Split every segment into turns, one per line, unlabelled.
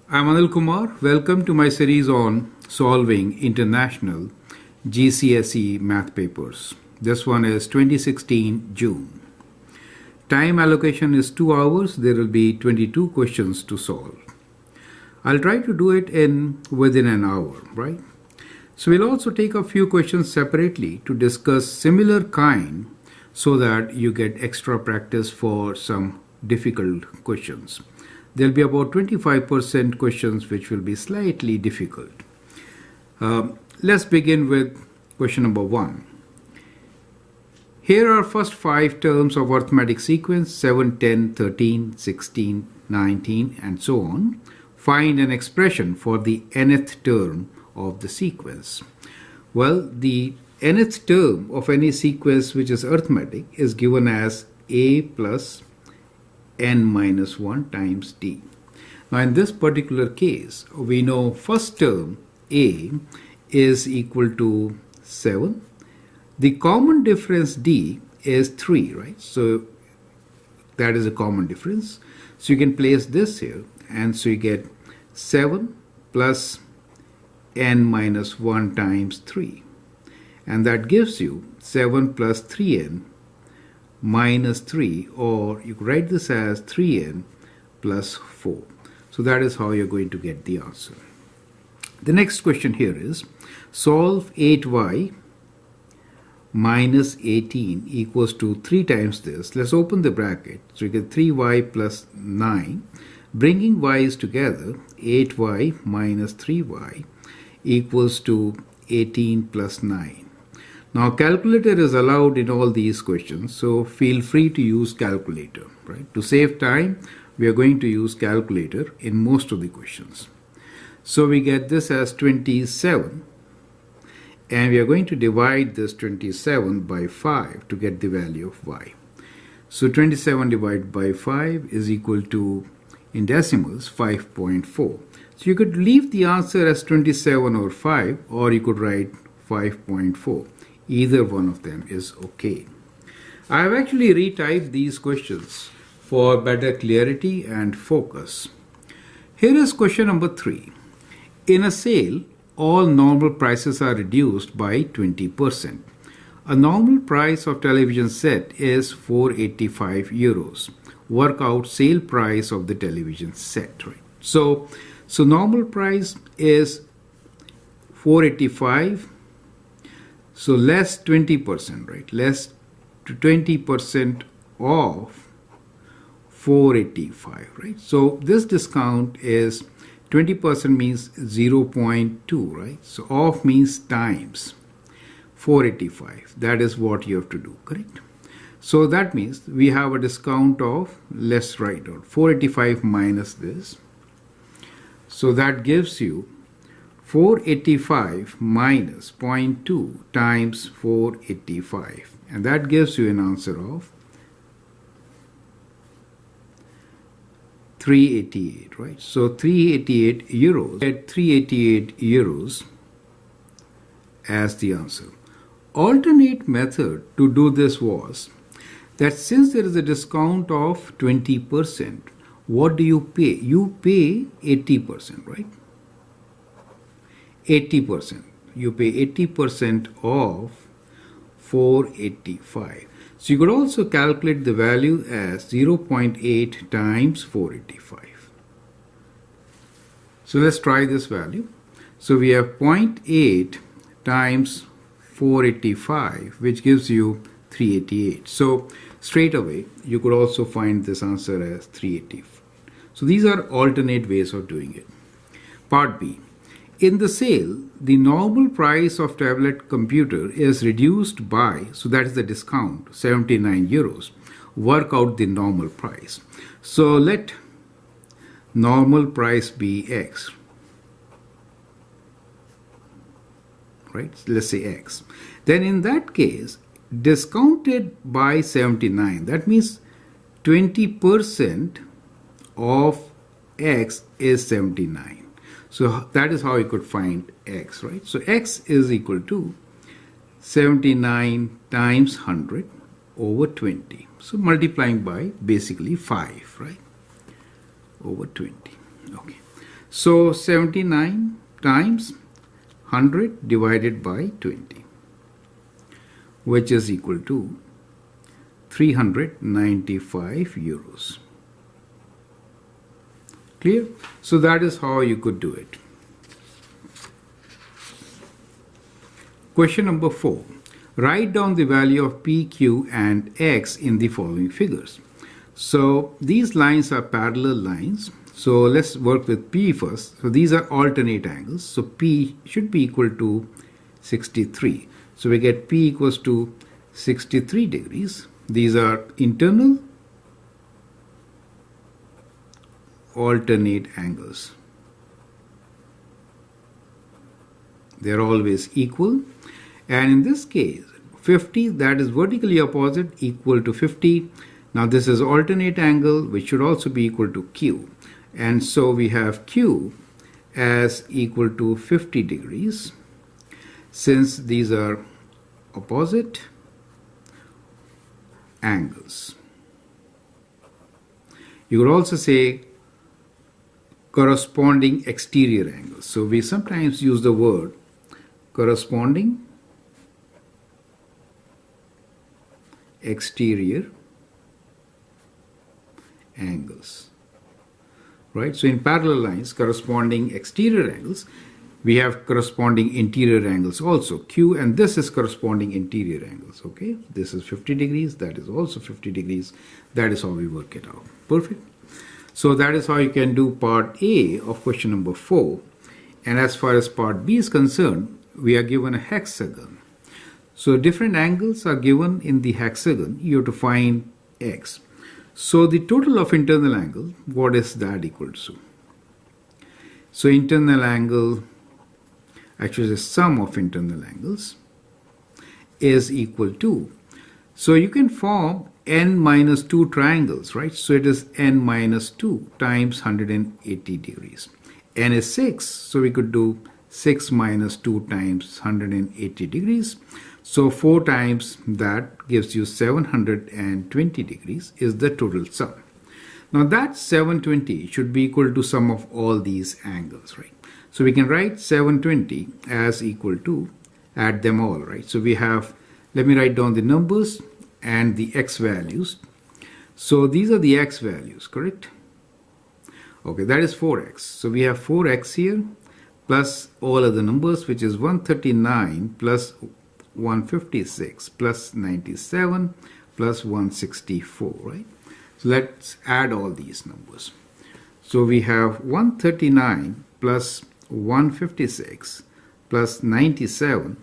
I'm Anil Kumar. Welcome to my series on solving international GCSE math papers. This one is 2016 June. Time allocation is 2 hours. There will be 22 questions to solve. I'll try to do it within an hour, right? So we'll also take a few questions separately to discuss similar kind so that you get extra practice for some difficult questions. There'll be about 25% questions which will be slightly difficult. Let's begin with question number 1. Here are first 5 terms of arithmetic sequence 7, 10, 13, 16, 19 and so on. Find an expression for the nth term of the sequence. Well, the nth term of any sequence which is arithmetic is given as a plus n minus 1 times d. Now in this particular case, we know first term a is equal to 7. The common difference d is 3, right? So that is a common difference. So you can place this here and so you get 7 plus n minus 1 times 3. And that gives you 7 plus 3n minus 3, or you could write this as 3n plus 4. So that is how you're going to get the answer. The next question here is solve 8y minus 18 equals to 3 times this. Let's open the bracket. So you get 3y plus 9. Bringing y's together, 8y minus 3y equals to 18 plus 9. Now calculator is allowed in all these questions, so feel free to use calculator, right? To save time, we are going to use calculator in most of the questions. So we get this as 27 and we are going to divide this 27 by 5 to get the value of y. So 27 divided by 5 is equal to, in decimals, 5.4. So you could leave the answer as 27 or 5, or you could write 5.4. Either one of them is okay. I have actually retyped these questions for better clarity and focus. Here is question number 3. In a sale, all normal prices are reduced by 20%. A normal price of television set is 485 euros. Work out sale price of the television set, right? So normal price is 485. So less 20%, right? Less to 20% off 485, right? So this discount is 20% means 0.2, right? So off means times 485. That is what you have to do, correct? So that means we have a discount of, let's write out 485 minus this. So that gives you 485 minus 0.2 times 485, and that gives you an answer of 388, right? So 388 euros. Get 388 euros as the answer. Alternate method to do this was that since there is a discount of 20%, what do you pay? You pay 80%, right? 80%. You pay 80% of 485. So you could also calculate the value as 0.8 times 485. So let's try this value. So we have 0.8 times 485, which gives you 388. So straight away, you could also find this answer as 385. So these are alternate ways of doing it. Part B. In the sale, the normal price of tablet computer is reduced by, so that is the discount, 79 euros. Work out the normal price. So let normal price be X. Right? Let's say X. Then in that case, discounted by 79, that means 20% of X is 79. So that is how you could find X, right? So X is equal to 79 times 100 over 20. So multiplying by basically 5, right? Over 20. Okay. So 79 times 100 divided by 20, which is equal to 395 euros. Clear? So that is how you could do it. Question number 4. Write down the value of P, Q and X in the following figures. So these lines are parallel lines. So let's work with P first. So these are alternate angles. So P should be equal to 63. So we get P equals to 63 degrees. These are internal alternate angles. They are always equal. And in this case, 50, that is vertically opposite, equal to 50. Now this is alternate angle, which should also be equal to Q. And so we have Q as equal to 50 degrees. Since these are opposite angles. You could also say corresponding exterior angles. So we sometimes use the word corresponding exterior angles. Right? So in parallel lines, corresponding exterior angles, we have corresponding interior angles also, Q, and this is corresponding interior angles. Okay, this is 50 degrees, that is also 50 degrees. That is how we work it out. Perfect. So that is how you can do part A of question number 4. And as far as part B is concerned, we are given a hexagon. So different angles are given in the hexagon. You have to find X. So the total of internal angle, what is that equal to? So internal angle, actually the sum of internal angles, is equal to, so you can form n minus 2 triangles, right? So it is n minus 2 times 180 degrees. N is 6, so we could do 6 minus 2 times 180 degrees. So 4 times that gives you 720 degrees is the total sum. Now that 720 should be equal to sum of all these angles, right? So we can write 720 as equal to, add them all, right? So we have, let me write down the numbers and the x values. So these are the x values, correct? Okay, that is 4x. So we have 4x here plus all other numbers, which is 139 plus 156 plus 97 plus 164, right? So let's add all these numbers. So we have 139 plus 156 plus 97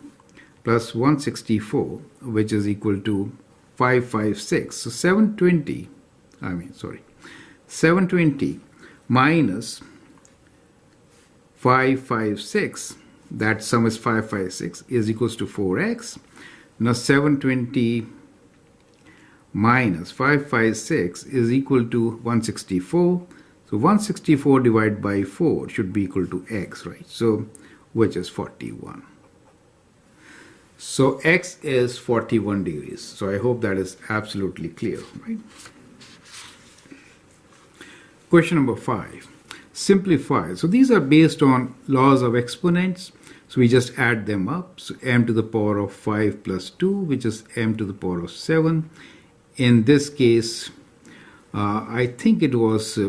plus 164, which is equal to 556. So 720 minus 556, that sum is 556, is equals to 4x. Now 720 minus 556 is equal to 164. So 164 divided by 4 should be equal to x, right? So which is 41. So x is 41 degrees. So I hope that is absolutely clear, right? Question number 5. Simplify. So these are based on laws of exponents. So we just add them up. So m to the power of 5 plus 2, which is m to the power of 7. In this case, I think it was,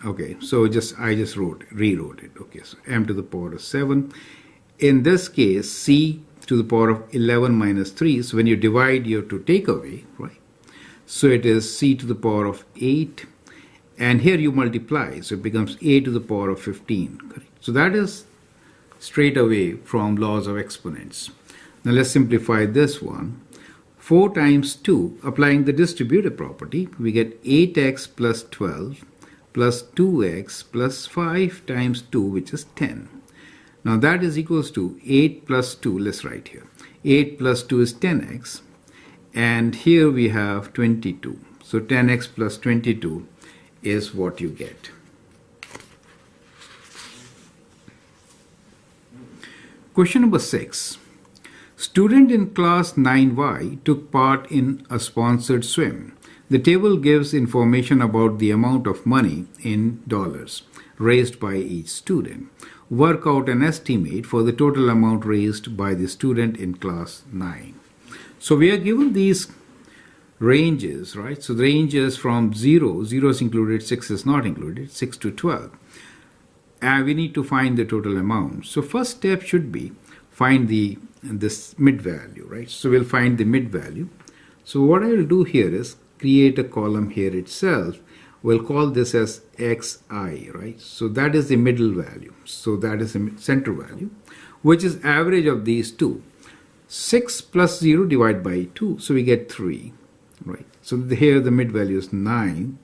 okay, so I just rewrote it. Okay, so m to the power of 7. In this case, c to the power of 11 minus 3. So when you divide, you have to take away, right? So it is c to the power of 8. And here you multiply, so it becomes a to the power of 15. Correct? So that is straight away from laws of exponents. Now let's simplify this one. 4 times 2, applying the distributive property, we get 8x plus 12 plus 2x plus 5 times 2, which is 10. Now that is equals to 8 plus 2, let's write here. 8 plus 2 is 10x, and here we have 22. So 10x plus 22 is what you get. Question number 6. Student in class 9Y took part in a sponsored swim. The table gives information about the amount of money in dollars. raised by each student. Work out an estimate for the total amount raised by the student in class 9. So we are given these ranges, right? So the ranges from 0 is included, 6 is not included, 6 to 12. And we need to find the total amount. So first step should be find this mid value, right? So we'll find the mid value. So what I will do here is create a column here itself. We'll call this as xi, right? So that is the middle value. So that is the center value, which is average of these two. 6 plus 0 divided by 2, so we get 3, right? So here the mid value is 9.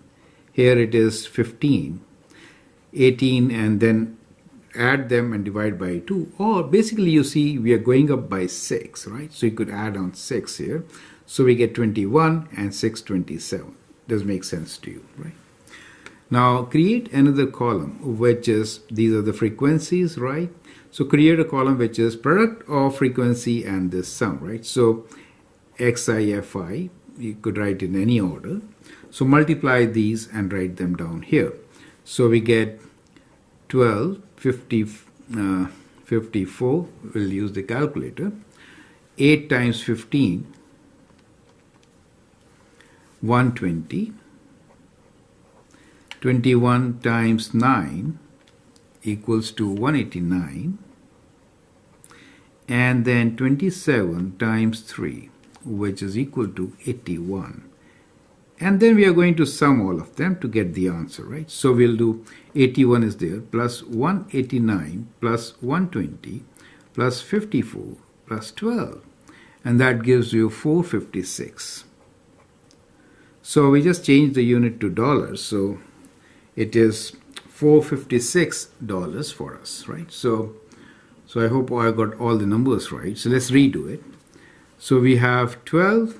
Here it is 15, 18, and then add them and divide by 2. Or basically you see we are going up by 6, right? So you could add on 6 here. So we get 21 and 6, 27. Does make sense to you, right? Now create another column, which is, these are the frequencies, right? So create a column which is product of frequency and this sum, right? So XIFI, you could write in any order. So multiply these and write them down here. So we get 12, 50, 54, we'll use the calculator. 8 times 15, 120. 21 times 9 equals to 189. And then 27 times 3, which is equal to 81. And then we are going to sum all of them to get the answer, right? So we'll do 81 is there, plus 189, plus 120, plus 54, plus 12. And that gives you 456. So we just changed the unit to dollars. So it is $456 for us, right? So I hope I got all the numbers right. So let's redo it. So we have 12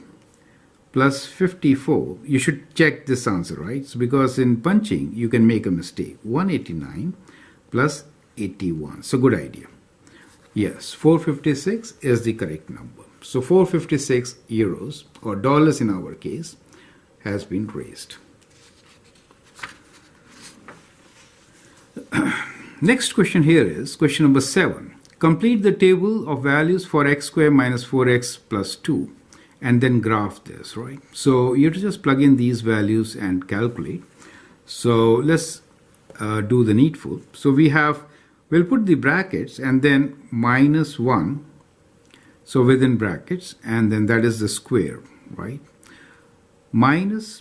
plus 54. You should check this answer, right? So because in punching, you can make a mistake. 189 plus 81. So good idea. Yes, 456 is the correct number. So 456 euros, or dollars in our case, has been raised. Next question here is question number 7. Complete the table of values for x squared minus 4x plus 2 and then graph this, right? So you have to just plug in these values and calculate. So let's do the needful. So we'll put the brackets and then minus 1. So within brackets, and then that is the square, right? Minus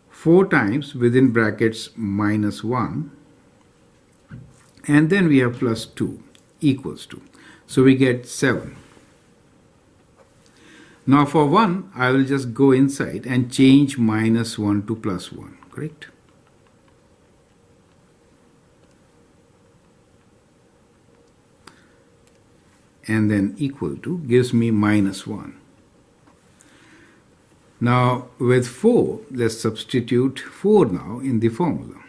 4 times within brackets minus 1. And then we have plus 2 equals to. So we get 7. Now for 1, I will just go inside and change minus 1 to plus 1, correct? And then equal to gives me minus 1. Now with 4, let's substitute 4 now in the formula.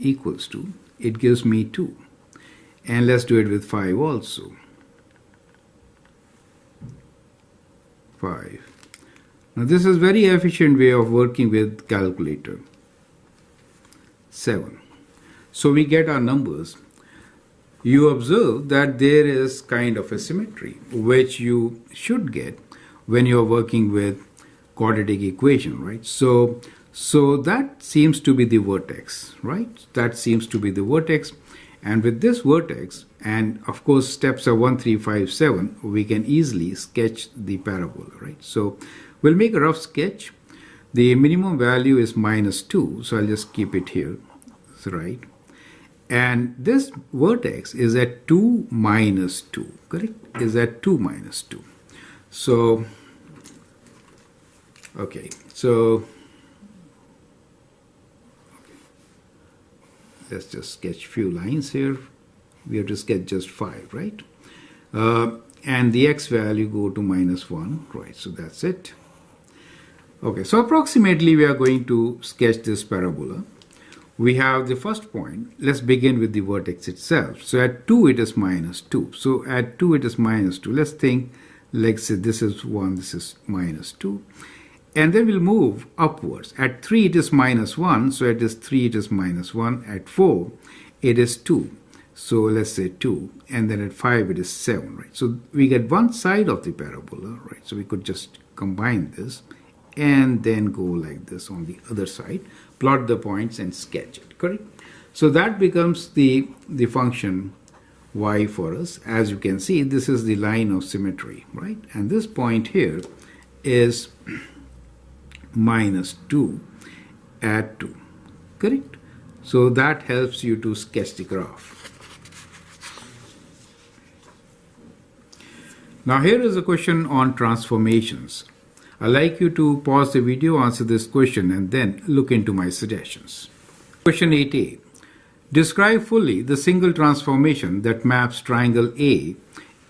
Equals to, it gives me 2. And let's do it with 5 also. 5. Now this is very efficient way of working with calculator. 7. So we get our numbers. You observe that there is kind of a symmetry, which you should get when you're working with quadratic equation, right? So that seems to be the vertex, right? That seems to be the vertex. And with this vertex, and of course steps are 1, 3, 5, 7, we can easily sketch the parabola, right? So we'll make a rough sketch. The minimum value is minus 2, so I'll just keep it here, right? And this vertex is at 2 minus 2, correct? Is at 2 minus 2. So, okay, so let's just sketch few lines here. We have to sketch just 5, right? And the x value go to minus 1, right? So that's it. Okay, so approximately we are going to sketch this parabola. We have the first point. Let's begin with the vertex itself. So at 2 it is minus 2. So at 2 it is minus 2. Let's think Let's say this is 1, this is minus 2. And then we'll move upwards. At 3 it is minus 1, so at 3 it is minus 1. At 4 it is 2, so let's say 2. And then at 5 it is 7, right? So we get one side of the parabola, right? So we could just combine this and then go like this on the other side, plot the points and sketch it, correct? So that becomes the function y for us. As you can see, this is the line of symmetry, right? And this point here is minus 2 at 2, correct? So that helps you to sketch the graph. Now here is a question on transformations. I'd like you to pause the video, answer this question, and then look into my suggestions. Question 8a. Describe fully the single transformation that maps triangle A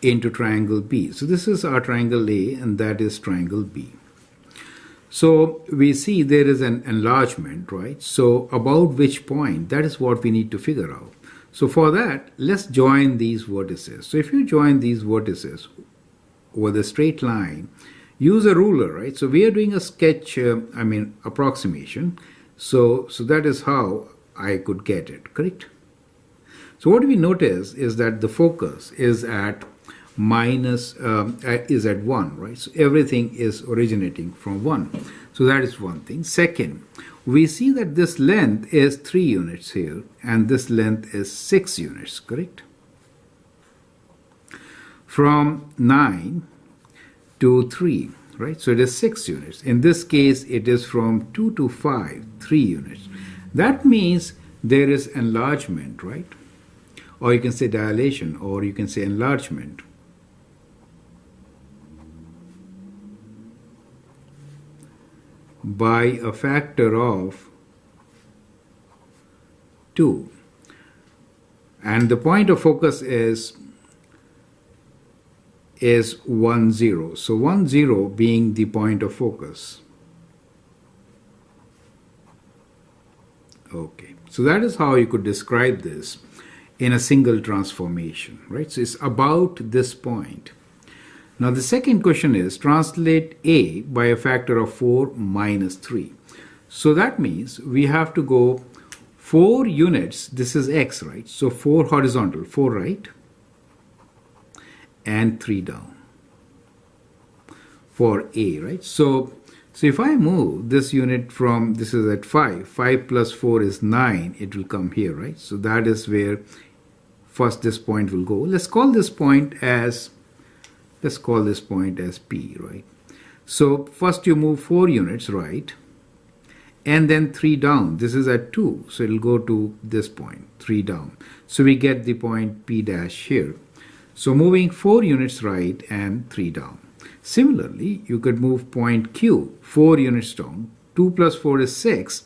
into triangle B. So this is our triangle A and that is triangle B. So we see there is an enlargement, right? So about which point, that is what we need to figure out. So for that, let's join these vertices. So if you join these vertices over the straight line, use a ruler, right? So we are doing a sketch, approximation. So that is how I could get it, correct? So what we notice is that the focus is at is at 1, right? So everything is originating from 1. So that is one thing. Second, we see that this length is 3 units here and this length is 6 units, correct? From 9 to 3, right? So it is 6 units. In this case, it is from 2 to 5, 3 units. That means there is enlargement, right? Or you can say dilation, or you can say enlargement. By a factor of 2. And the point of focus is 1, 0. So 1, 0 being the point of focus. Okay, so that is how you could describe this in a single transformation, right? So it's about this point. Now the second question is translate A by a factor of 4 minus 3. So that means we have to go 4 units, this is x, right? So 4 horizontal, 4 right, and 3 down for A, right? So if I move this unit from, this is at 5, 5 plus 4 is 9, it will come here, right? So that is where first this point will go. Let's call this point as P, right? So first you move 4 units, right? And then 3 down. This is at 2, so it will go to this point, 3 down. So we get the point P dash here. So moving 4 units right and 3 down. Similarly, you could move point Q 4 units down. 2 plus 4 is 6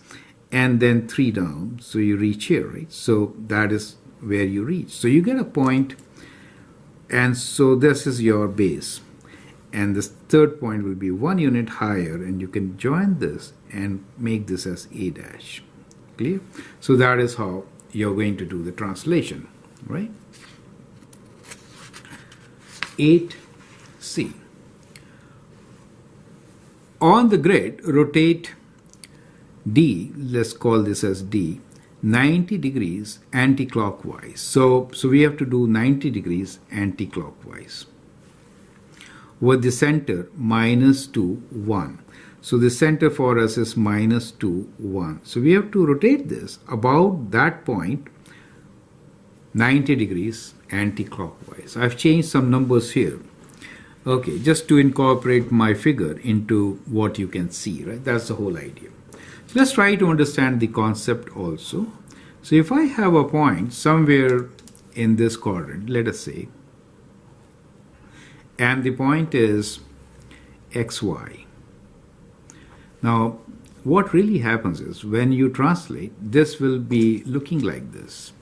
and then 3 down. So you reach here, right? So that is where you reach. So you get a point, and so this is your base. And this third point will be 1 unit higher, and you can join this and make this as A dash. Clear? So that is how you're going to do the translation, right? 8C. On the grid, rotate D, let's call this as D, 90 degrees anti-clockwise. So we have to do 90 degrees anti-clockwise. With the center minus 2, 1. So the center for us is minus 2, 1. So we have to rotate this about that point 90 degrees anti-clockwise. I've changed some numbers here. Okay, just to incorporate my figure into what you can see, right? That's the whole idea. So let's try to understand the concept also. So if I have a point somewhere in this quadrant, let us say, and the point is xy. Now, what really happens is when you translate, this will be looking like this.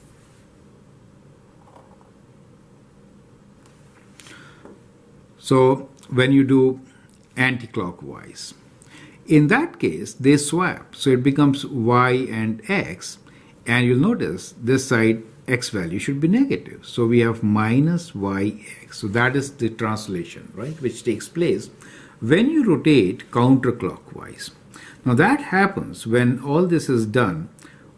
So when you do anti-clockwise, in that case, they swap. So it becomes y and x, and you'll notice this side x value should be negative. So we have minus yx. So that is the translation, right, which takes place when you rotate counterclockwise. Now that happens when all this is done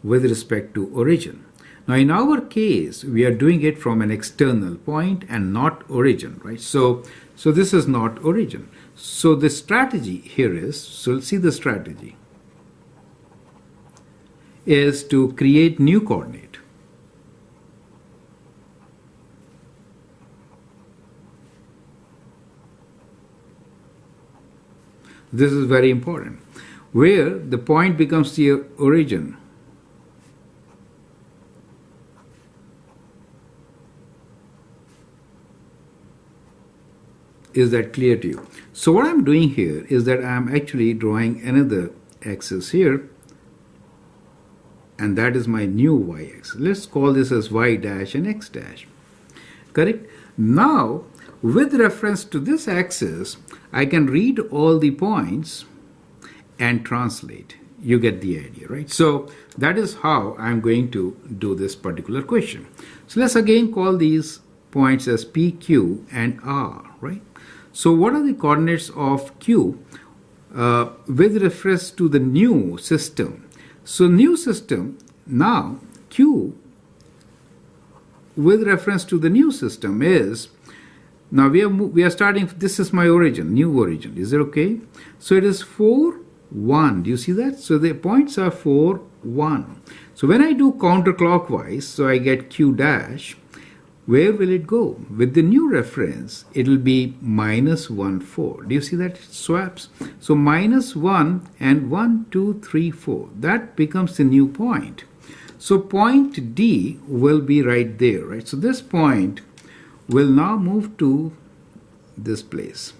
with respect to origin. Now in our case, we are doing it from an external point and not origin, right? So this is not origin. So the strategy here is, so see the strategy, is to create new coordinate. This is very important, where the point becomes the origin. Is that clear to you? So what I'm doing here is that I'm actually drawing another axis here, and that is my new y-axis. Let's call this as y dash and x dash. Correct? Now, with reference to this axis, I can read all the points and translate. You get the idea, right? So that is how I'm going to do this particular question. So let's again call these points as P, Q, and R, right? So what are the coordinates of Q with reference to the new system? So new system, now Q with reference to the new system is, now we are starting, this is my origin, new origin. Is it okay? So it is 4, 1. Do you see that? So the points are 4, 1. So when I do counterclockwise, so I get Q dash, where will it go? With the new reference, it will be minus 1, 4. Do you see that? It swaps. So minus 1 and 1, 2, 3, 4. That becomes the new point. So point D will be right there, right? So this point will now move to this place.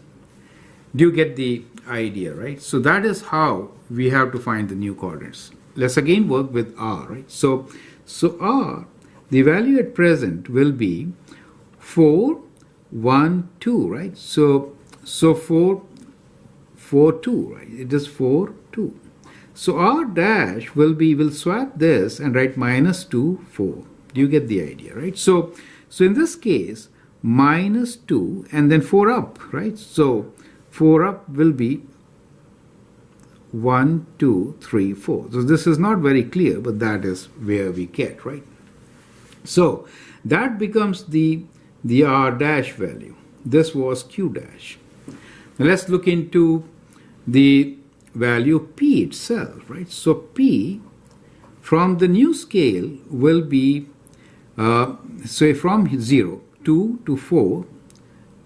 Do you get the idea, right? So that is how we have to find the new coordinates. Let's again work with R, right? So R, the value at present will be 4, 1, 2, right? So 4, 4, 2, right? It is 4, 2. So R dash will swap this and write minus 2, 4. Do you get the idea, right? So in this case, minus 2 and then 4 up, right? So 4 up will be 1, 2, 3, 4. So this is not very clear, but that is where we get, right? So that becomes the R dash value. This was Q dash. Now let's look into the value P itself, right? So P from the new scale will be, so from 0, 2 to 4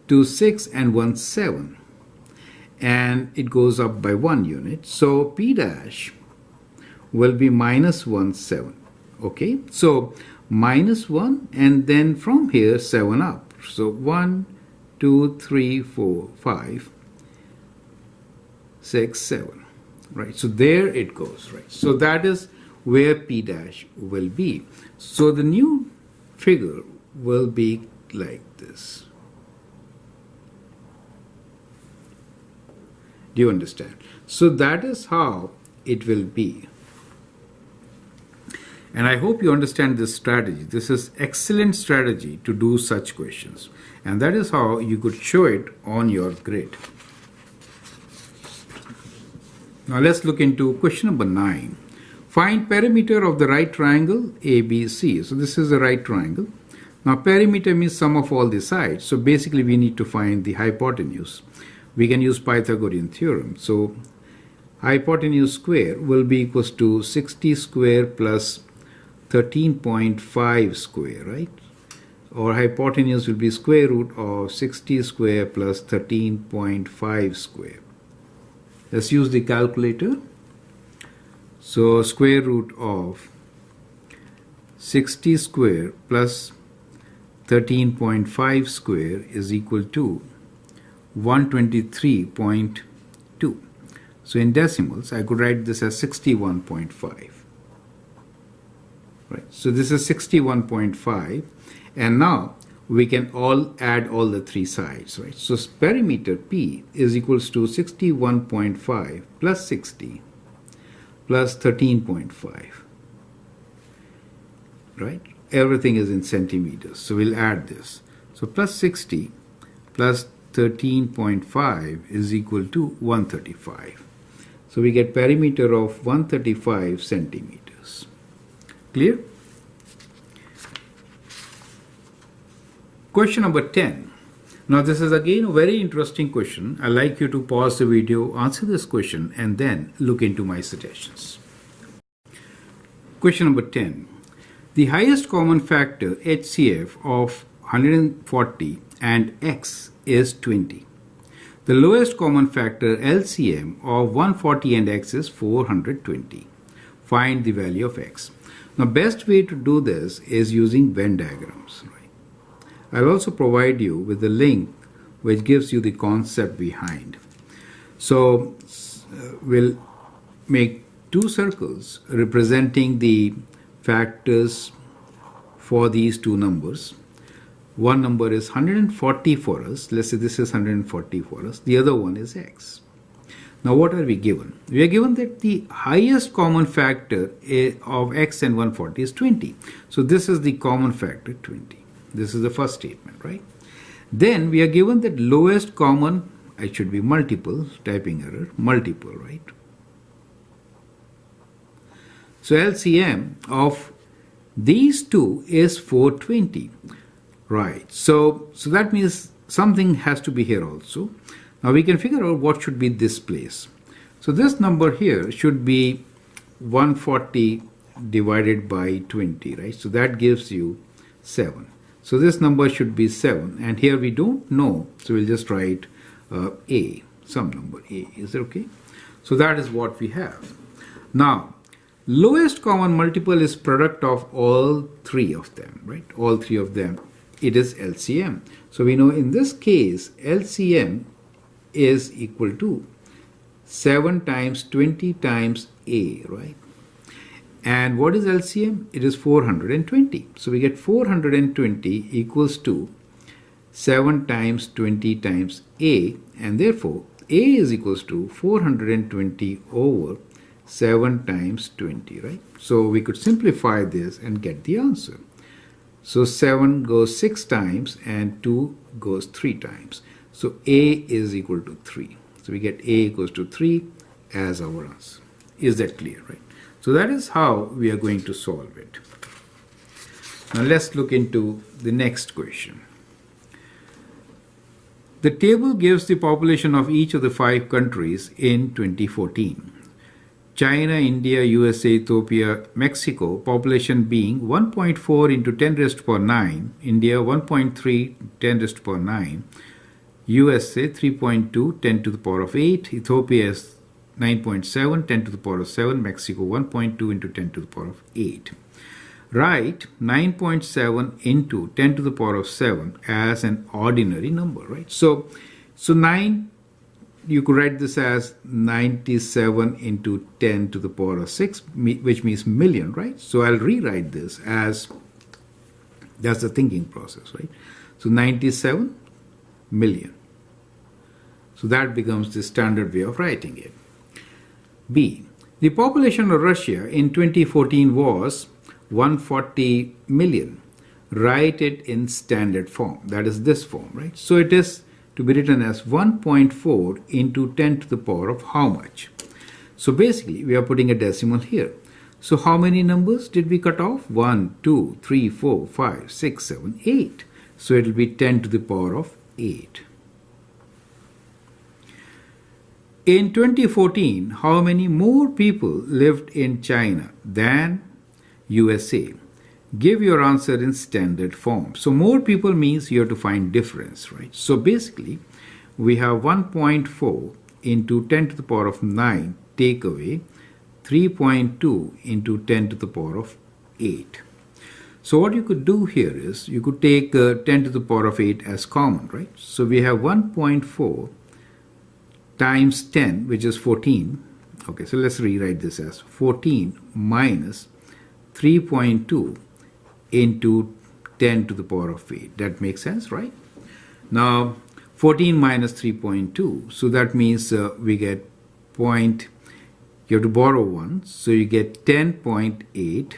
to 6 and 1, 7. And it goes up by 1 unit. So P dash will be minus 1, 7. Okay, so minus 1 and then from here 7 up. So 1, 2, 3, 4, 5, 6, 7. Right, so there it goes, right? So that is where P dash will be. So the new figure will be like this. Do you understand? So that is how it will be. And I hope you understand this strategy. This is excellent strategy to do such questions. And that is how you could show it on your grid. Now let's look into question number 9. Find perimeter of the right triangle ABC. So this is the right triangle. Now perimeter means sum of all the sides. So basically we need to find the hypotenuse. We can use Pythagorean theorem. So hypotenuse square will be equals to 60 square plus 13.5 square, right? Or hypotenuse will be square root of 60 square plus 13.5 square. Let's use the calculator. So square root of 60 square plus 13.5 square is equal to 123.2. So in decimals, I could write this as 61.5. Right. So this is 61.5. And now we can add all the three sides, right? So perimeter P is equals to 61.5 plus 60 plus 13.5, right? everything is in centimeters. So we'll add this. So plus 60 plus 13.5 is equal to 135. So we get perimeter of 135 centimeters. Clear? Question number 10. Now this is again a very interesting question. I'd like you to pause the video, answer this question, and then look into my suggestions. Question number 10. The highest common factor HCF of 140 and x is 20. The lowest common factor LCM of 140 and x is 420. Find the value of x. Now best way to do this is using Venn diagrams. I'll also provide you with the link which gives you the concept behind. So we'll make two circles representing the factors for these two numbers. One number is 140 for us. Let's say this is 140 for us. The other one is x. Now what are we given? We are given that the highest common factor of x and 140 is 20. So this is the common factor 20. This is the first statement, right? Then we are given that lowest common, it should be multiple, typing error, multiple, right? So LCM of these two is 420, right? So that means something has to be here also. Now we can figure out what should be this place. So this number here should be 140 divided by 20, right? So that gives you 7. So this number should be 7, and here we don't know, so we'll just write a, some number a. Is it okay? So that is what we have. Now, lowest common multiple is product of all three of them, right? All three of them. It is LCM. So we know in this case, LCM is equal to 7 times 20 times a, right? And what is LCM? It is 420. So we get 420 equals to 7 times 20 times a, and therefore a is equals to 420 over 7 times 20, right? So we could simplify this and get the answer. So 7 goes 6 times and 2 goes 3 times. So a is equal to 3. So we get a equals to 3 as our answer. Is that clear, right? So that is how we are going to solve it. Now let's look into the next question. The table gives the population of each of the 5 countries in 2014. China, India, USA, Ethiopia, Mexico, population being 1.4 into 10 raised to the power 9, India 1.3, 10 raised to the power 9, USA 3.2, 10 to the power of 8, Ethiopia is 9.7, 10 to the power of 7, Mexico 1.2 into 10 to the power of 8. Write 9.7 into 10 to the power of 7 as an ordinary number, right? So 9, you could write this as 97 into 10 to the power of 6, which means million, right? So I'll rewrite this as, that's the thinking process, right? So 97 million. So that becomes the standard way of writing it. B. The population of Russia in 2014 was 140 million. Write it in standard form. That is this form, right? So it is to be written as 1.4 into 10 to the power of how much? So basically, we are putting a decimal here. So how many numbers did we cut off? 1, 2, 3, 4, 5, 6, 7, 8. So it will be 10 to the power of 8. In 2014, how many more people lived in China than USA? Give your answer in standard form. So more people means you have to find difference, right? So basically, we have 1.4 into 10 to the power of 9, take away 3.2 into 10 to the power of 8. So what you could do here is, you could take 10 to the power of 8 as common, right? So we have 1.4 times 10, which is 14. Okay, so let's rewrite this as 14 minus 3.2 into 10 to the power of 8. That makes sense, right? Now, 14 minus 3.2, so that means we get you have to borrow 1, so you get 10.8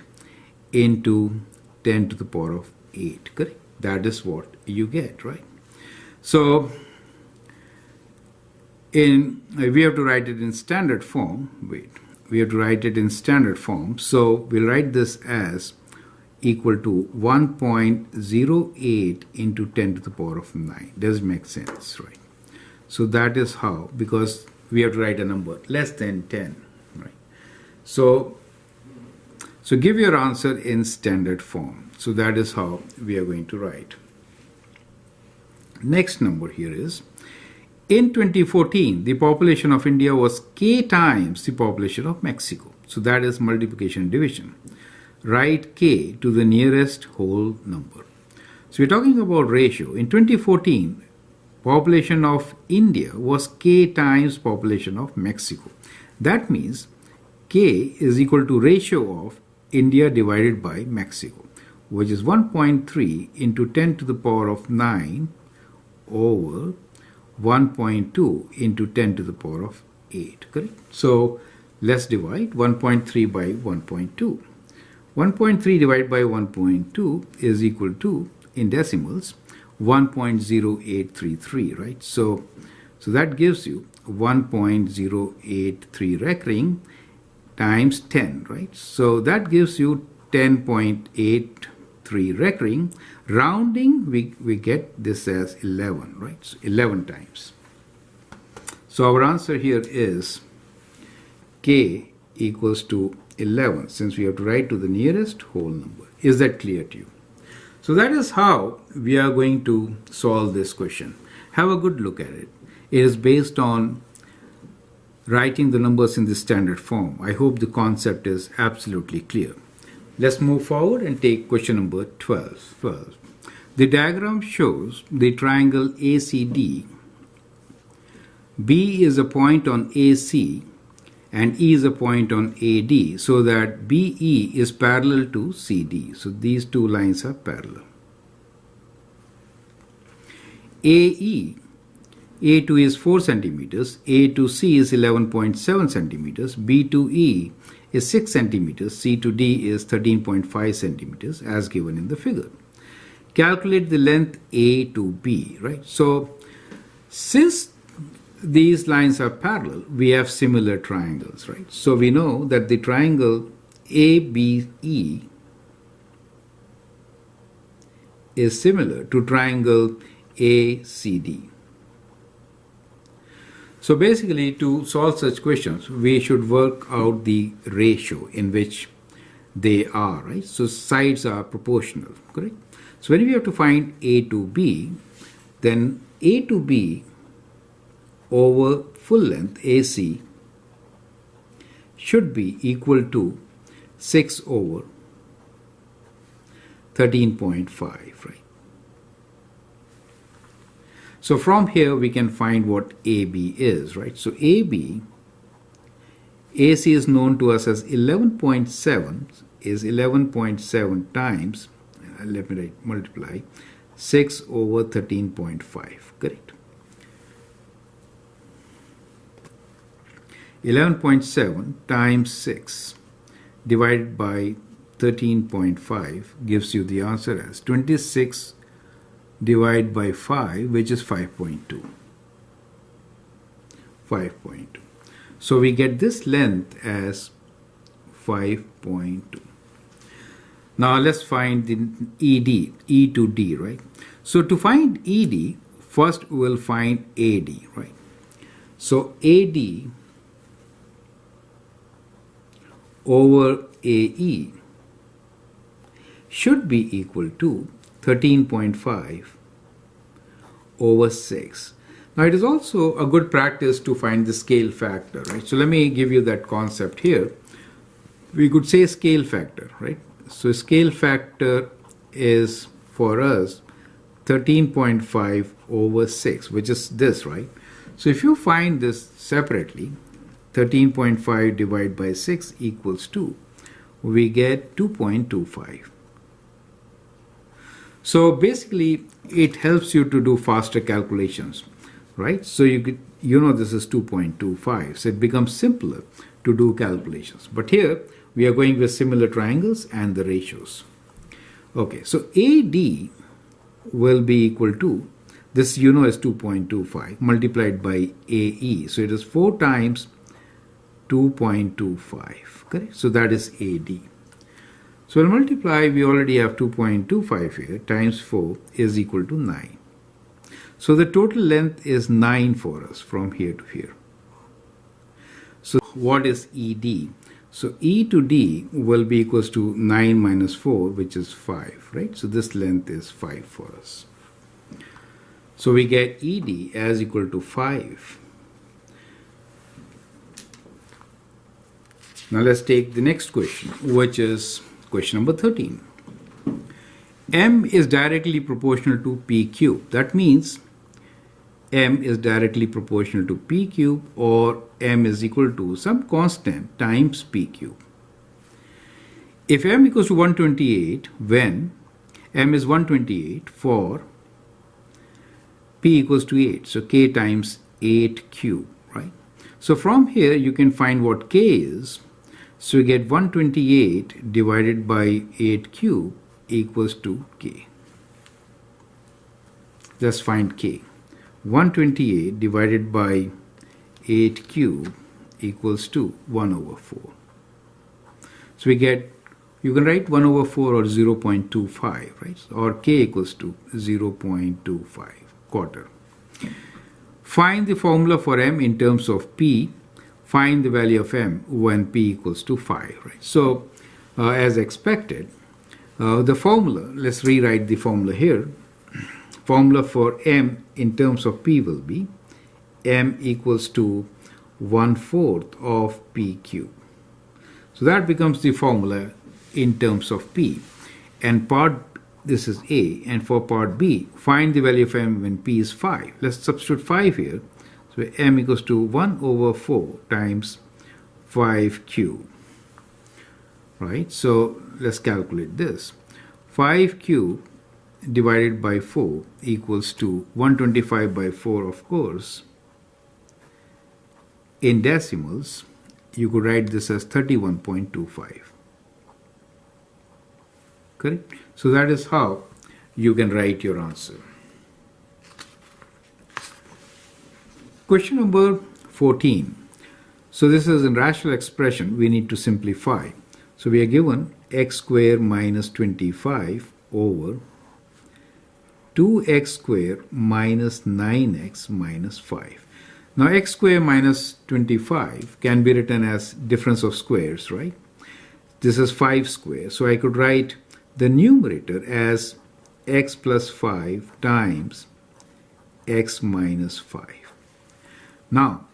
into 10 to the power of 8, correct? That is what you get, right? So we have to write it in standard form. We have to write it in standard form. So we'll write this as equal to 1.08 into 10 to the power of 9. Does make sense, right? So that is how, because we have to write a number less than 10, right? So give your answer in standard form. So that is how we are going to write. Next number here is, in 2014, the population of India was k times the population of Mexico. So that is multiplication and division. Write k to the nearest whole number. So we're talking about ratio. In 2014, population of India was k times population of Mexico. That means k is equal to ratio of India divided by Mexico, which is 1.3 into 10 to the power of 9 over 1.2 into 10 to the power of 8, correct? So let's divide 1.3 by 1.2. 1.3 divided by 1.2 is equal to, in decimals, 1.0833, right? So that gives you 1.083 recurring times 10, right? So that gives you 10.83 recurring. Rounding, we get this as 11, right? So 11 times. So our answer here is k equals to 11, since we have to write to the nearest whole number. Is that clear to you? So that is how we are going to solve this question. Have a good look at it. It is based on writing the numbers in the standard form. I hope the concept is absolutely clear. Let's move forward and take question number 12. The diagram shows the triangle ACD. B is a point on AC and E is a point on AD, so that BE is parallel to CD. So these two lines are parallel. AE, A to E is 4 centimeters, A to C is 11.7 centimeters, B to E is 6 centimeters, C to D is 13.5 centimeters as given in the figure. Calculate the length A to B, right? So since these lines are parallel, we have similar triangles, right? So we know that the triangle ABE is similar to triangle ACD. So basically, to solve such questions, we should work out the ratio in which they are, right? So sides are proportional, correct? So when we have to find A to B, then A to B over full length AC should be equal to 6 over 13.5, right? So from here we can find what AB is, right? So AB, AC is known to us as 11.7, is 11.7 times, let me write, multiply 6 over 13.5, correct? 11.7 times 6 divided by 13.5 gives you the answer as 26 divided by 5, which is 5.2. 5.2. So we get this length as 5.2. Now let's find the ED, E to D, right? So to find ED, first we will find AD, right? So AD over AE should be equal to 13.5 over 6. Now it is also a good practice to find the scale factor, right? So let me give you that concept here. We could say scale factor, right? So scale factor is for us 13.5 over 6, which is this, right? So if you find this separately, 13.5 divided by 6 equals 2. We get 2.25. So basically, it helps you to do faster calculations, right? So you know this is 2.25. So it becomes simpler to do calculations. But here, we are going with similar triangles and the ratios. Okay, so AD will be equal to, this you know is 2.25 multiplied by AE. So it is 4 times 2.25, correct? So that is AD. So we'll multiply, we already have 2.25 here, times 4 is equal to 9. So the total length is 9 for us from here to here. So what is ED? So E to D will be equals to 9 minus 4, which is 5, right? So this length is 5 for us. So we get ED as equal to 5. Now let's take the next question, which is question number 13. M is directly proportional to P cube. That means M is directly proportional to P cube, or M is equal to some constant times P cube. If M equals to 128, when M is 128 for P equals to 8, so K times 8 cube, right? So from here you can find what K is. So you get 128 divided by 8 cube equals to K. Just find K. 128 divided by 8 cube equals to 1 over 4. So we get, you can write 1 over 4 or 0.25, right? Or K equals to 0.25, quarter. Find the formula for M in terms of P. Find the value of M when P equals to 5, right? So as expected, the formula, let's rewrite the formula here. Formula for M in terms of P will be M equals to 1/4 of P cube. So that becomes the formula in terms of P. And part, this is A, and for part B, find the value of M when P is 5. Let's substitute 5 here. So M equals to 1 over 4 times 5 cube. Right? So let's calculate this. 5 cube divided by 4 equals to 125 by 4, of course. In decimals, you could write this as 31.25. Correct? So that is how you can write your answer. Question number 14. So this is a rational expression we need to simplify. So we are given x square minus 25 over 2x square minus 9x minus 5. Now x square minus 25 can be written as difference of squares, right? This is 5 square. So I could write the numerator as x plus 5 times x minus 5. Now,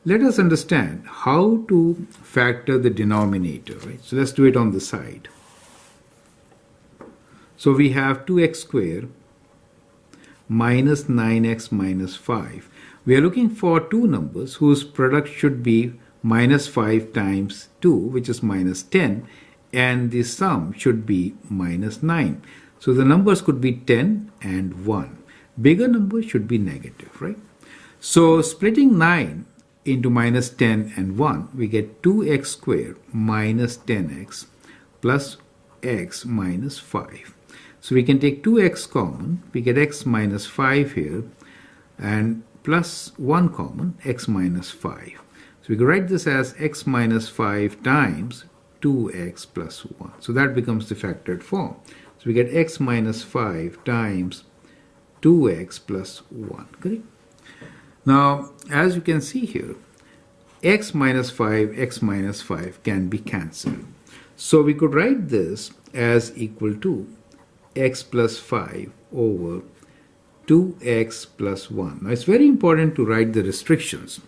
let us understand how to factor the denominator, right? So let's do it on the side. So we have 2x square minus 9x minus 5. We are looking for two numbers whose product should be minus 5 times 2, which is minus 10, and the sum should be minus 9. So the numbers could be 10 and 1. Bigger number should be negative, right? So splitting 9 into minus 10 and 1, we get 2x squared minus 10x plus x minus 5. So we can take 2x common, we get x minus 5 here, and plus 1 common, x minus 5. So we can write this as x minus 5 times 2x plus 1. So that becomes the factored form. So we get x minus 5 times 2x plus 1. Correct? Now, as you can see here, x minus 5 can be cancelled. So we could write this as equal to x plus 5 over 2x plus 1. Now, it's very important to write the restrictions.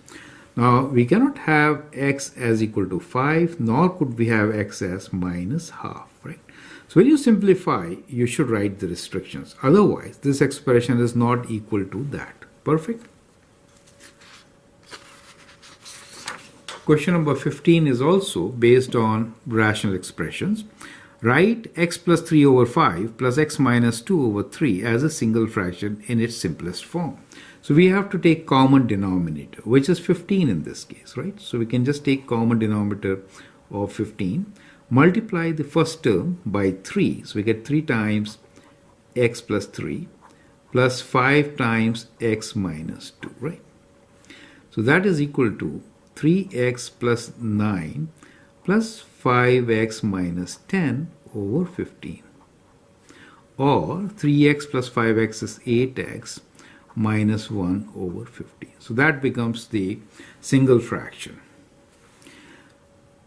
Now, we cannot have x as equal to 5, nor could we have x as minus half, right? So when you simplify, you should write the restrictions. Otherwise, this expression is not equal to that. Perfect? Question number 15 is also based on rational expressions. Write x plus 3 over 5 plus x minus 2 over 3 as a single fraction in its simplest form. So we have to take common denominator, which is 15 in this case, right? So we can just take common denominator of 15. multiply the first term by 3. So we get 3 times x plus 3 plus 5 times x minus 2, right? So that is equal to 3x plus 9 plus 5x minus 10 over 15. Or 3x plus 5x is 8x minus 1 over 15. So that becomes the single fraction.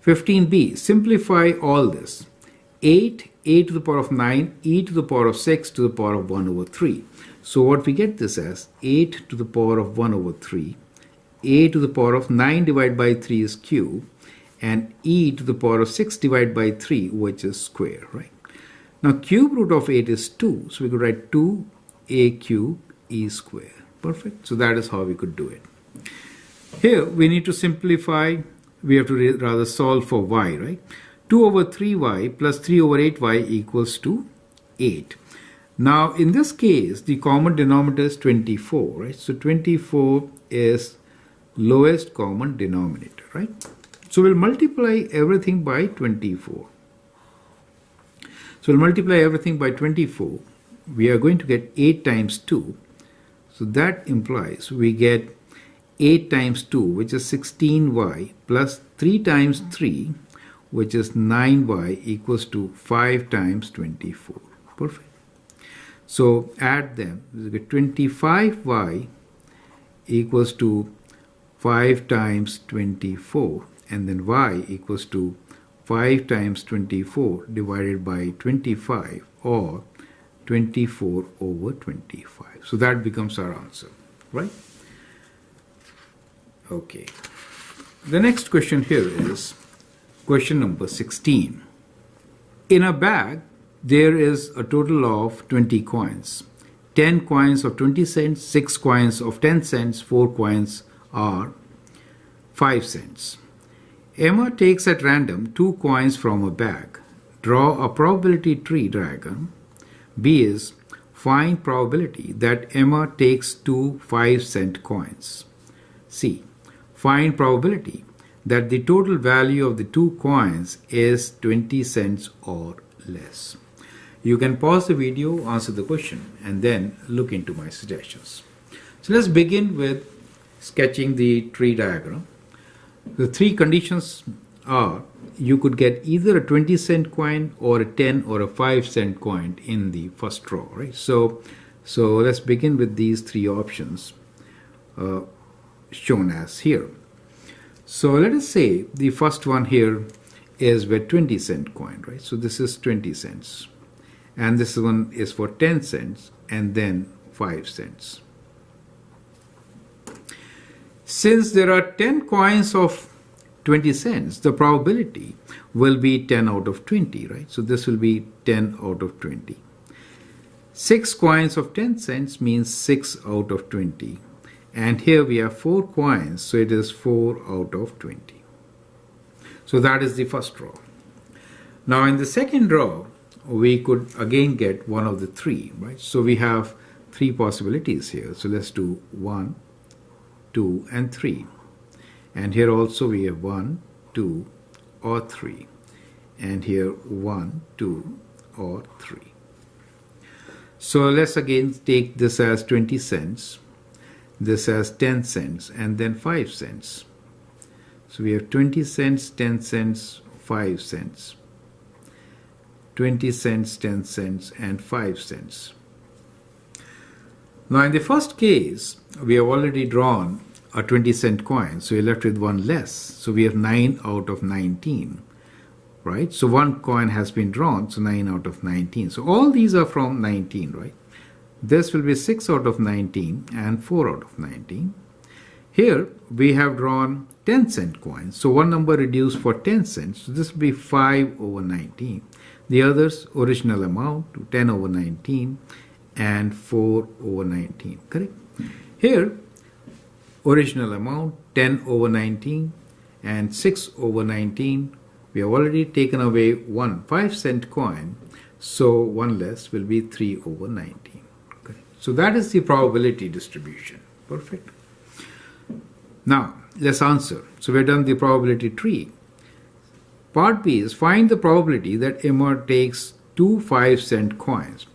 15b, simplify all this. 8, a to the power of 9, e to the power of 6 to the power of 1 over 3. So what we get this as 8 to the power of 1 over 3, a to the power of 9 divided by 3 is cube, and e to the power of 6 divided by 3, which is square, right? Now cube root of 8 is 2, so we could write 2a cube e square. Perfect. So that is how we could do it. Here we need to simplify. We have to rather solve for y, right? 2 over 3y plus 3 over 8y equals to 8. Now in this case, the common denominator is 24, right? So 24 is lowest common denominator, right? So we'll multiply everything by 24. So we'll multiply everything by 24. We are going to get 8 times 2. So that implies we get 8 times 2, which is 16y, plus 3 times 3, which is 9y, equals to 5 times 24. Perfect. So add them. We get 25y equals to 5 times 24, and then y equals to 5 times 24 divided by 25, or 24 over 25. So that becomes our answer, right? Okay. The next question here is question number 16. In a bag, there is a total of 20 coins. 10 coins of 20 cents, 6 coins of 10 cents, 4 coins are 5 cents. Emma takes at random 2 coins from a bag. Draw a probability tree diagram. B is find probability that Emma takes 2 5-cent coins. C. Find probability that the total value of the 2 coins is 20 cents or less. You can pause the video, answer the question, and then look into my suggestions. So let's begin with sketching the tree diagram. The 3 conditions are you could get either a 20-cent coin or a 10 or a 5-cent coin in the first row, right? So let's begin with these 3 options shown as here. So let us say the first one here is with 20-cent coin, right? So this is 20 cents. And this one is for 10 cents and then 5 cents. Since there are 10 coins of 20 cents, the probability will be 10 out of 20, right? So this will be 10 out of 20. 6 coins of 10 cents means 6 out of 20. And here we have 4 coins, so it is 4 out of 20. So that is the first row. Now in the second row, we could again get one of the 3, right? So we have 3 possibilities here. So let's do 1, 2, and 3. And here also we have 1, 2, or 3. And here 1, 2, or 3. So let's again take this as 20 cents, this as 10 cents, and then 5 cents. So we have 20 cents, 10 cents, 5 cents. 20 cents, 10 cents, and 5 cents. Now in the first case, we have already drawn a 20-cent coin, so we're left with one less. So we have 9 out of 19, right? So one coin has been drawn, so 9 out of 19. So all these are from 19, right? This will be 6 out of 19 and 4 out of 19. Here we have drawn 10-cent coins, so one number reduced for 10 cents. So this will be 5 over 19. The others, original amount, to 10 over 19 and 4 over 19, correct? Here, original amount, 10 over 19 and 6 over 19. We have already taken away one 5-cent coin, so one less will be 3 over 19. Okay. So that is the probability distribution. Perfect. Now, let's answer. So we've done the probability tree. Part B is find the probability that Emma takes two 5-cent coins.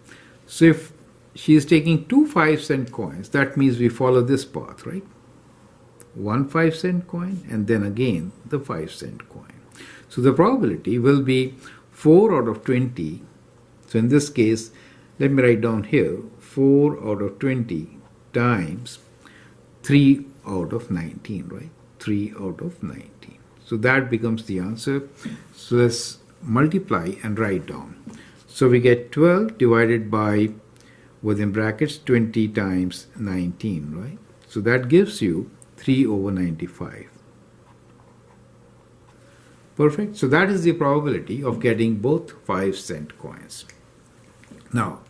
So if she is taking two 5-cent coins, that means we follow this path, right? One 5-cent coin and then again the 5-cent coin. So the probability will be 4 out of 20. So in this case, let me write down here 4 out of 20 times 3 out of 19, right? 3 out of 19. So that becomes the answer. So let's multiply and write down. So we get 12 divided by, within brackets, 20 times 19, right? So that gives you 3 over 95. Perfect. So that is the probability of getting both 5-cent coins. Now,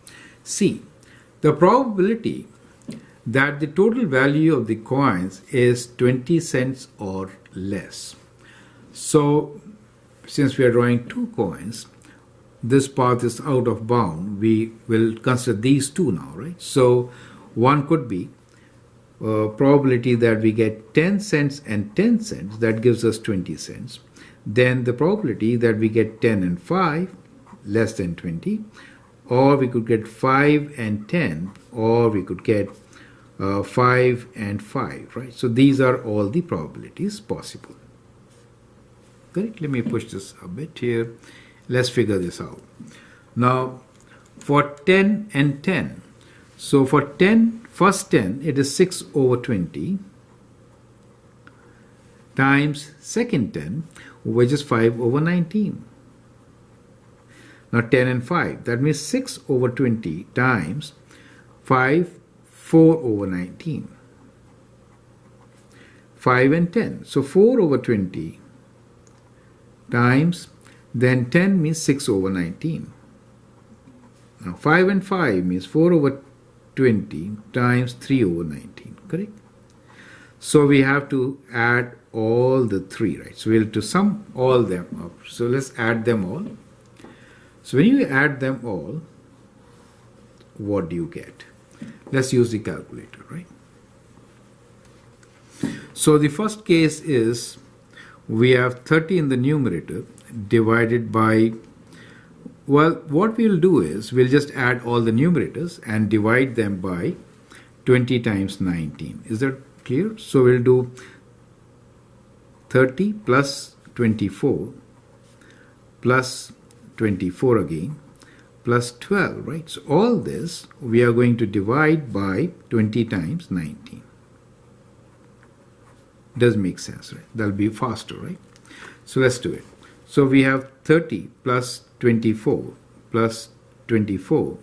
see, the probability that the total value of the coins is 20 cents or less. So, since we are drawing two coins, this path is out of bound. We will consider these two now, right? So, one could be probability that we get 10 cents and 10 cents, that gives us 20 cents. Then the probability that we get 10 and 5, less than 20, or we could get 5 and 10, or we could get 5 and 5, right? So these are all the probabilities possible. Correct? Let me push this a bit here. Let's figure this out. Now, for 10 and 10, so for 10, first 10, it is 6 over 20 times second 10, which is 5 over 19. Now 10 and 5, that means 6 over 20 times 5, 4 over 19. 5 and 10, so 4 over 20 times, then 10 means 6 over 19. Now 5 and 5 means 4 over 20 times 3 over 19, correct? So we have to add all the three, right? So we'll have to sum all them up. So let's add them all. So when you add them all, what do you get? Let's use the calculator, right? So the first case is we have 30 in the numerator divided by, well, what we'll do is we'll just add all the numerators and divide them by 20 times 19. Is that clear? So we'll do 30 plus 24 plus 24 again plus 12, right? So all this we are going to divide by 20 times 19. Does make sense, right? That'll be faster, right? So let's do it. So we have 30 plus 24 plus 24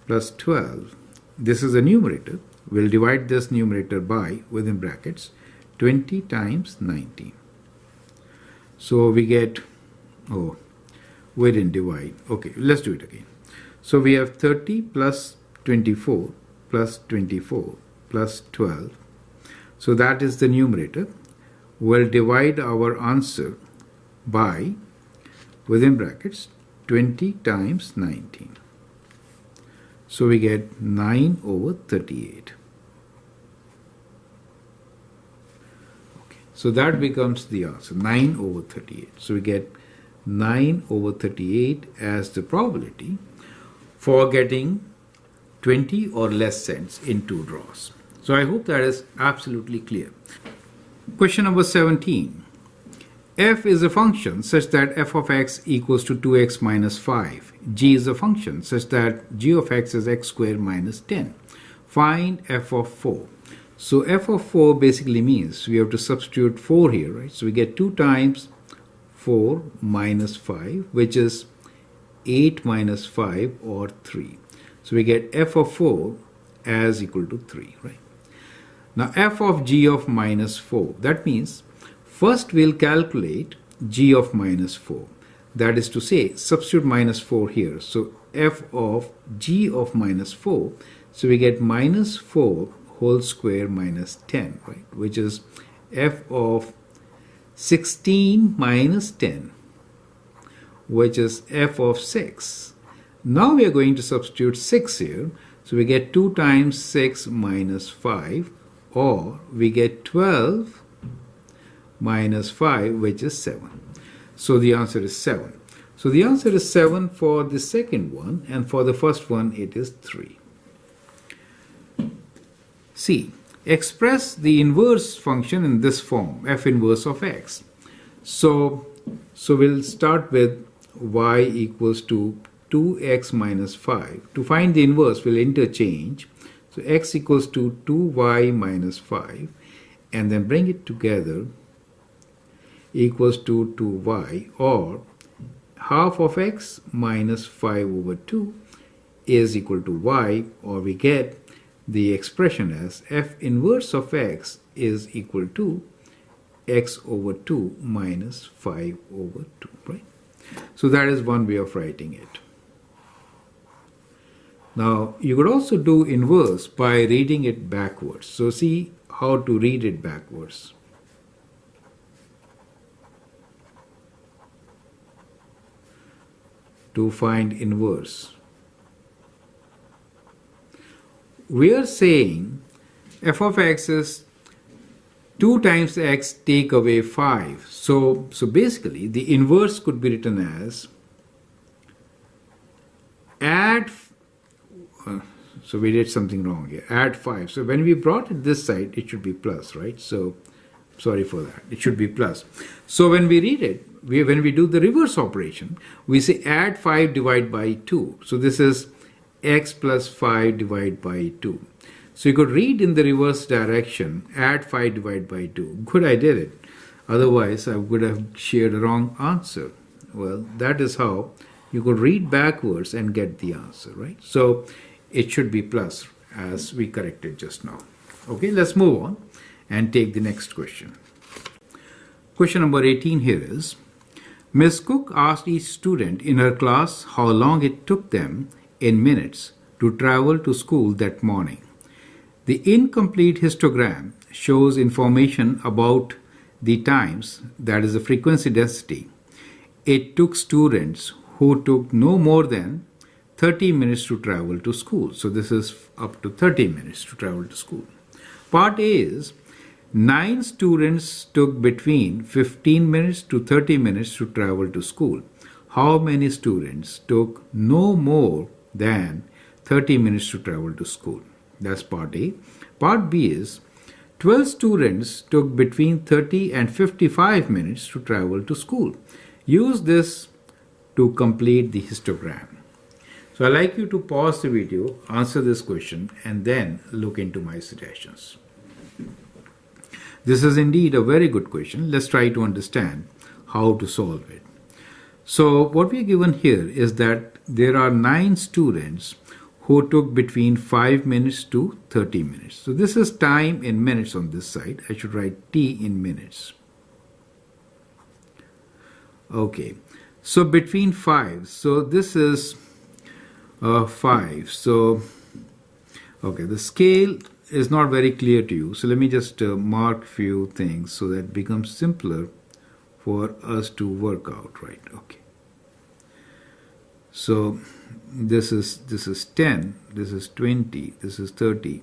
plus 12. This is the numerator. We'll divide this numerator by, within brackets, 20 times 19. So we get, oh, we didn't divide. Okay, let's do it again. So we have 30 plus 24 plus 24 plus 12. So that is the numerator. We'll divide our answer by, within brackets, 20 times 19. So we get 9 over 38. Okay. So that becomes the answer, 9 over 38. So we get 9 over 38 as the probability for getting 20 or less cents in two draws. So I hope that is absolutely clear. Question number 17. F is a function such that f of x equals to 2x minus 5. G is a function such that g of x is x squared minus 10. Find f of 4. So f of 4 basically means we have to substitute 4 here, right? So we get 2 times 4 minus 5, which is 8 minus 5 or 3. So we get f of 4 as equal to 3, right? Now f of g of minus 4, that means first we'll calculate g of minus 4. That is to say, substitute minus 4 here. So f of g of minus 4, so we get minus 4 whole square minus 10, right? Which is f of 16 minus 10, which is f of 6. Now we are going to substitute 6 here. So we get 2 times 6 minus 5, or we get 12 minus 5, which is 7. So the answer is 7. So the answer is 7 for the second one, and for the first one it is 3. C. Express the inverse function in this form, f inverse of x. So we'll start with y equals to 2x minus 5. To find the inverse, we'll interchange. So x equals to 2y minus 5, and then bring it together, equals to 2y, or half of x minus 5 over 2 is equal to y, or we get the expression as f inverse of x is equal to x over 2 minus 5 over 2, right? So that is one way of writing it. Now, you could also do inverse by reading it backwards. So see how to read it backwards. To find inverse, we are saying f of x is 2 times x take away 5. So basically the inverse could be written as add, so we did something wrong here, add 5. So when we brought it this side, it should be plus, right? So sorry for that, it should be plus. So when we read it, when we do the reverse operation, we say add 5 divided by 2. So this is x plus 5 divided by 2. So you could read in the reverse direction, add 5 divided by 2. Good, I did it. Otherwise, I would have shared a wrong answer. Well, that is how you could read backwards and get the answer, right? So it should be plus as we corrected just now. Okay, let's move on and take the next question. Question number 18 here is, Ms. Cook asked each student in her class how long it took them in minutes to travel to school that morning. The incomplete histogram shows information about the times, that is the frequency density, it took students who took no more than 30 minutes to travel to school. So this is up to 30 minutes to travel to school. Part A is 9 students took between 15 minutes to 30 minutes to travel to school. How many students took no more than 30 minutes to travel to school? That's part A. Part B is 12 students took between 30 and 55 minutes to travel to school. Use this to complete the histogram. So I'd like you to pause the video, answer this question, and then look into my suggestions. This is indeed a very good question. Let's try to understand how to solve it. So what we are given here is that there are 9 students who took between 5 minutes to 30 minutes. So this is time in minutes on this side. I should write t in minutes. Okay, so between 5. So this is 5. So, okay, the scale is not very clear to you. So let me just mark few things so that it becomes simpler for us to work out, right? Okay. So this is 10, this is 20, this is 30,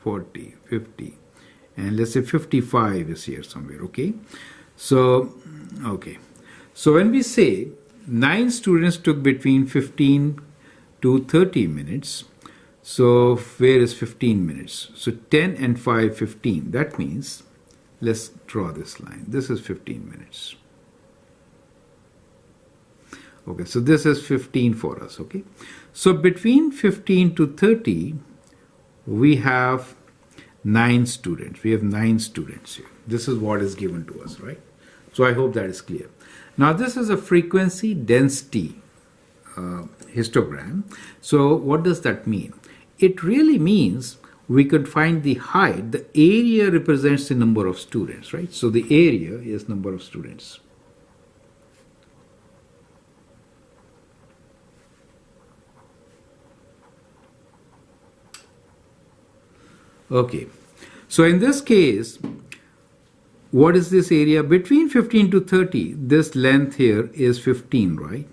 40, 50, and let's say 55 is here somewhere, okay? So, okay. So when we say 9 students took between 15 to 30 minutes, so where is 15 minutes? So 10 and 5, 15. That means, let's draw this line. This is 15 minutes. Okay, so this is 15 for us, okay? So between 15 to 30, we have 9 students. We have 9 students here. This is what is given to us, right? So I hope that is clear. Now this is a frequency density histogram. So what does that mean? It really means we could find the height. The area represents the number of students, right? So the area is number of students. Okay, so in this case, what is this area? Between 15 to 30, this length here is 15, right?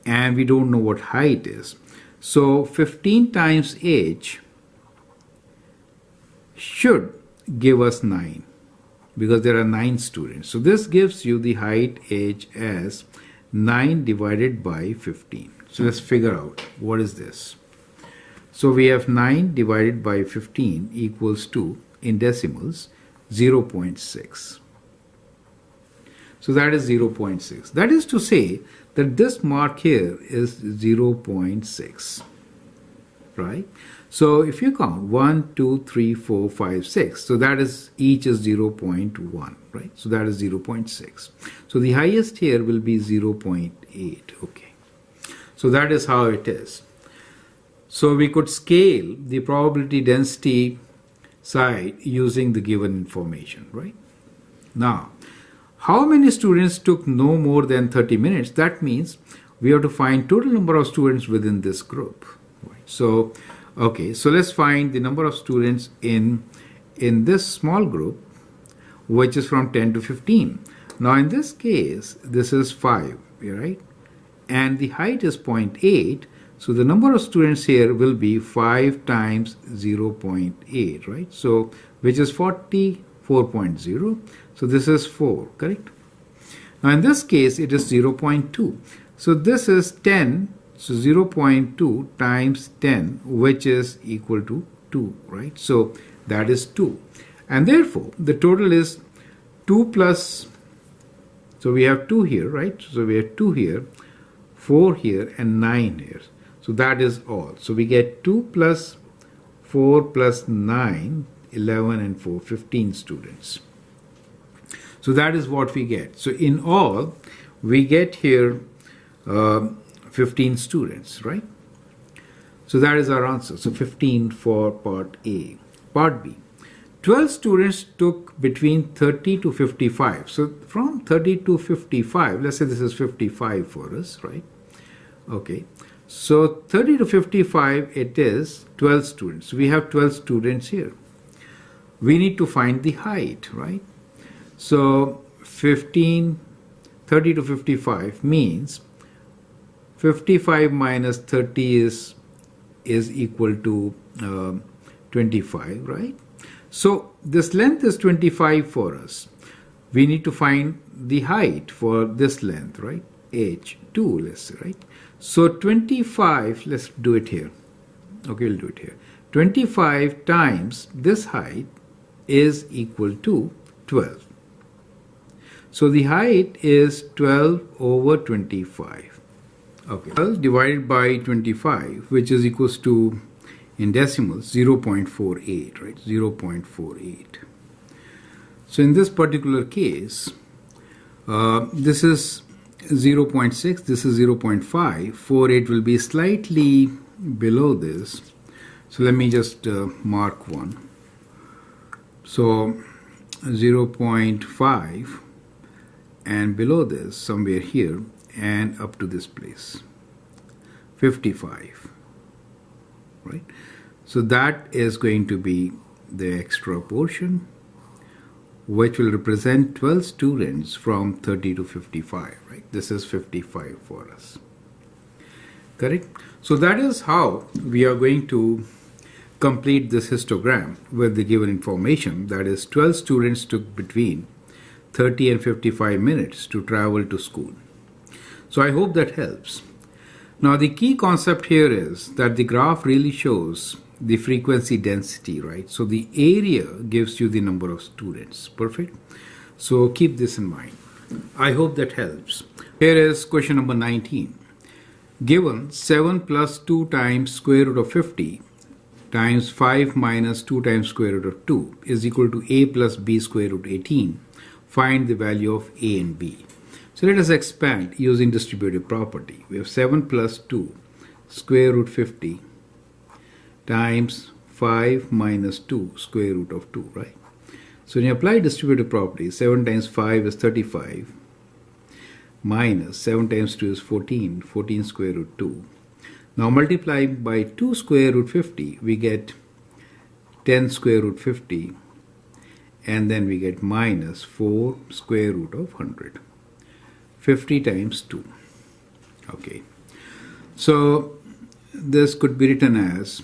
And we don't know what height is. So 15 times h should give us 9. because there are 9 students. So this gives you the height h as 9 divided by 15. So let's figure out what is this. So we have 9 divided by 15 equals to, in decimals, 0.6. So that is 0.6. That is to say that this mark here is 0.6, right? So if you count 1, 2, 3, 4, 5, 6, so that is, each is 0.1, right? So that is 0.6. So the highest here will be 0.8, okay. So that is how it is. So we could scale the probability density side using the given information, right? Now, how many students took no more than 30 minutes? That means we have to find total number of students within this group, right? So, okay, so let's find the number of students in this small group, which is from 10 to 15. Now, in this case, this is 5, right? And the height is 0.8. So the number of students here will be 5 times 0.8, right? So, which is 44.0. So this is 4, correct? Now in this case, it is 0.2. So this is 10. So 0.2 times 10, which is equal to 2, right? So that is 2. And therefore, the total is 2 plus, so we have 2 here, right? So we have 2 here, 4 here, and 9 here. So that is all. So we get 2 plus 4 plus 9, 11 and 4, 15 students. So that is what we get. So in all, we get here 15 students, right? So that is our answer. So 15 for part A. Part B. 12 students took between 30 to 55. So from 30 to 55, let's say this is 55 for us, right? Okay. So 30 to 55, it is 12 students. We have 12 students here. We need to find the height, right? So 30 to 55 means 55 minus 30 is equal to 25, right? So this length is 25 for us. We need to find the height for this length, right? h2, let's say, right? So 25, let's do it here. Okay, we'll do it here. 25 times this height is equal to 12. So the height is 12 over 25. Okay, 12 divided by 25, which is equals to, in decimals, 0.48, right? 0.48. So in this particular case, this is 0.6, this is 0.5. 48 will be slightly below this. So let me just mark one. So 0.5 and below this, somewhere here, and up to this place, 55, right? So that is going to be the extra portion, which will represent 12 students from 30 to 55, right? This is 55 for us, correct? So that is how we are going to complete this histogram with the given information. That is, 12 students took between 30 and 55 minutes to travel to school. So I hope that helps. Now the key concept here is that the graph really shows the frequency density, right? So the area gives you the number of students. Perfect. So keep this in mind. I hope that helps. Here is question number 19. Given 7 plus 2 times square root of 50 times 5 minus 2 times square root of 2 is equal to a plus b square root 18. Find the value of a and b. So let us expand using distributive property. We have 7 plus 2 square root 50 times 5 minus 2 square root of 2, right? So when you apply distributive property, 7 times 5 is 35 minus 7 times 2 is 14, 14 square root 2. Now multiply by 2 square root 50, we get 10 square root 50, and then we get minus 4 square root of 100. 50 times 2. Okay. So this could be written as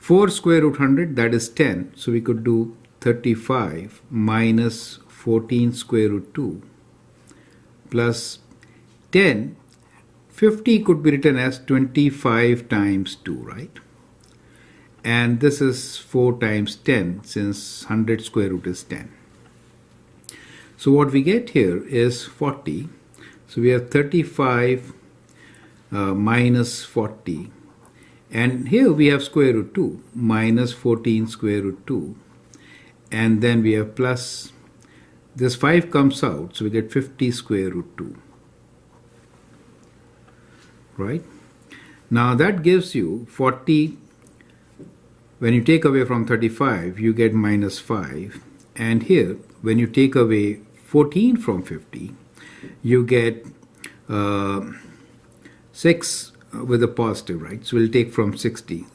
4 square root 100, that is 10. So we could do 35 minus 14 square root 2 plus 10. 50 could be written as 25 times 2, right? And this is 4 times 10, since 100 square root is 10. So what we get here is 40. So we have 35 minus 40. And here we have square root 2 minus 14 square root 2. And then we have plus, this 5 comes out, so we get 50 square root 2. Right? Now that gives you 40. When you take away from 35, you get minus 5. And here, when you take away 14 from 50, you get 6 with a positive, right? So we'll take from 50,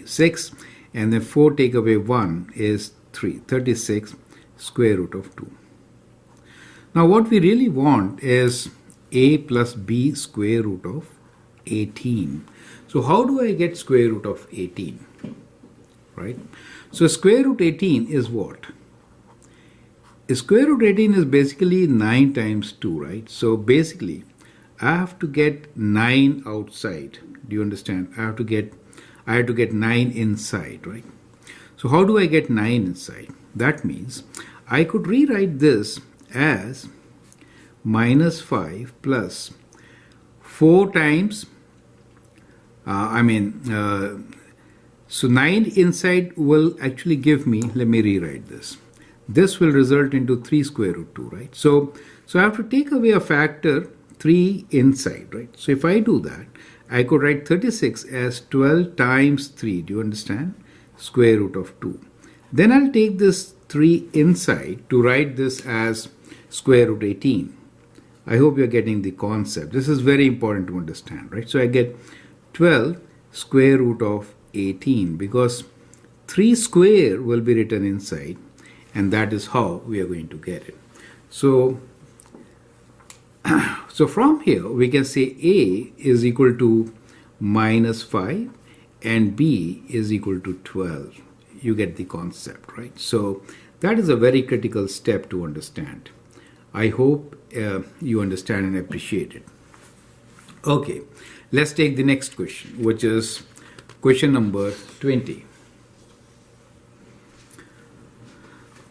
6, and then 4 take away 1 is 3, 36 square root of 2. Now what we really want is a plus b square root of 18. So how do I get square root of 18? Right? So square root 18 is what? Square root 18 is basically 9 times 2, right? So basically, I have to get 9 outside. Do you understand? I have to get 9 inside, right? So how do I get 9 inside? That means I could rewrite this as minus 5 plus 4 times, so 9 inside will actually give me, let me rewrite this. This will result into 3 square root 2, right? So I have to take away a factor 3 inside, right? So if I do that, I could write 36 as 12 times 3. Do you understand? Square root of 2. Then I'll take this 3 inside to write this as square root 18. I hope you're getting the concept. This is very important to understand, right? So I get 12 square root of 18 because 3 square will be written inside, and that is how we are going to get it. So from here we can say a is equal to minus 5 and b is equal to 12. You get the concept, right? So that is a very critical step to understand. I hope you understand and appreciate it. Okay, let's take the next question, which is question number 20.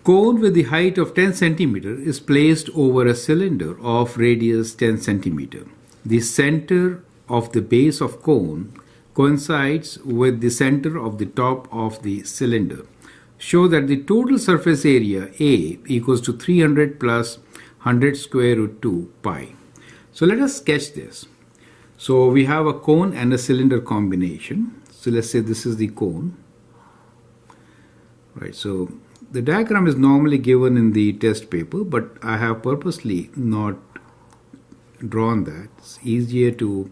Cone with the height of 10 cm is placed over a cylinder of radius 10 cm. The center of the base of cone coincides with the center of the top of the cylinder. Show that the total surface area A equals to 300 plus 100 square root 2 pi. So let us sketch this. So we have a cone and a cylinder combination. So let's say this is the cone. Right, so the diagram is normally given in the test paper, but I have purposely not drawn that. It's easier to,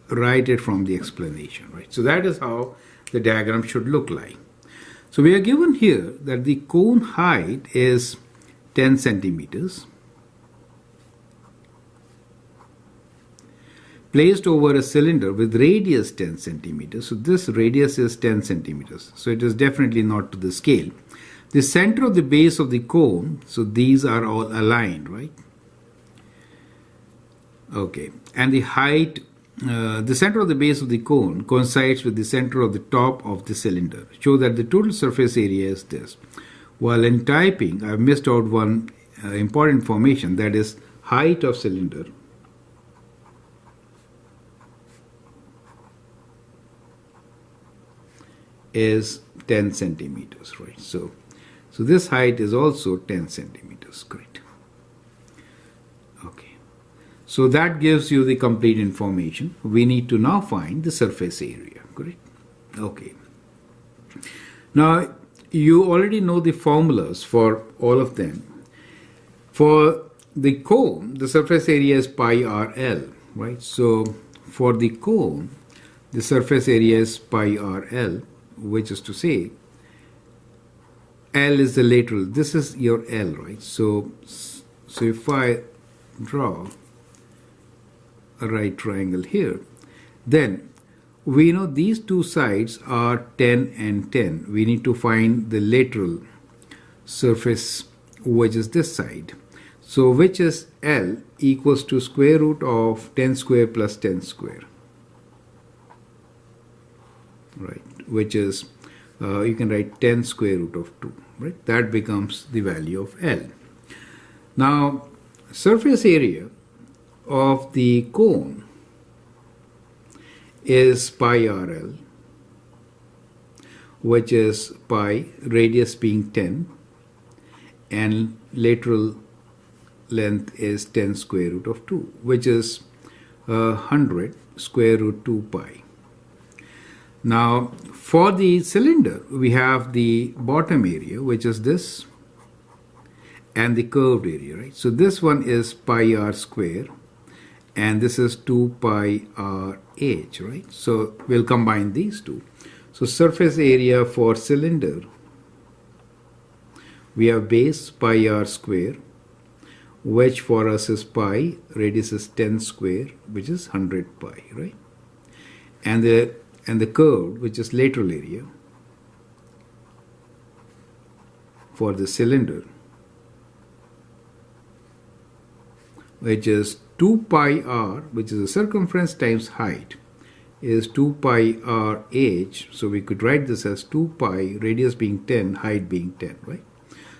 write it from the explanation, right? So that is how the diagram should look like. So we are given here that the cone height is 10 centimeters placed over a cylinder with radius 10 centimeters. So this radius is 10 centimeters. So it is definitely not to the scale. The center of the base of the cone, so these are all aligned, right? Okay, and the height, the center of the base of the cone coincides with the center of the top of the cylinder. Show that the total surface area is this. While in typing, I've missed out one important information, that is height of cylinder is 10 centimeters, right? So this height is also 10 centimeters, correct? Okay. So that gives you the complete information. We need to now find the surface area, correct? Okay. Now, you already know the formulas for all of them. For the cone, the surface area is pi RL, right? So for the cone, the surface area is pi RL, which is to say L is the lateral. This is your L, right? So if I draw a right triangle here, then we know these two sides are 10 and 10. We need to find the lateral surface, which is this side. So which is L equals to square root of 10 square plus 10 square. Right, which is, you can write 10 square root of 2. Right, that becomes the value of L. Now, surface area of the cone is pi RL, which is pi, radius being 10, and lateral length is 10 square root of 2, which is 100 square root 2 pi. Now, for the cylinder, we have the bottom area, which is this, and the curved area, right? So this one is pi r square, and this is 2 pi r h, right? So we'll combine these two. So surface area for cylinder, we have base pi r square, which for us is pi, radius is 10 square, which is 100 pi, right? And the curve, which is lateral area for the cylinder, which is 2 pi r, which is the circumference times height, is 2 pi r h. So we could write this as 2 pi, radius being 10, height being 10, right?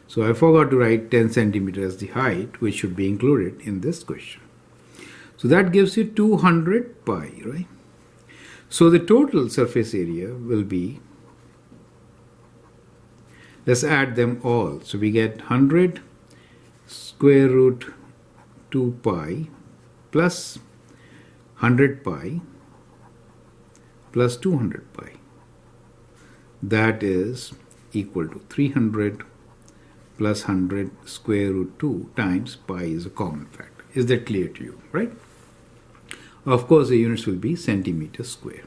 So I forgot to write 10 centimeters as the height, which should be included in this question. So that gives you 200 pi, right? So the total surface area will be, let's add them all. So we get 100 square root 2 pi plus 100 pi plus 200 pi. That is equal to 300 plus 100 square root 2 times pi is a common factor. Is that clear to you, right? Of course, the units will be centimeters square.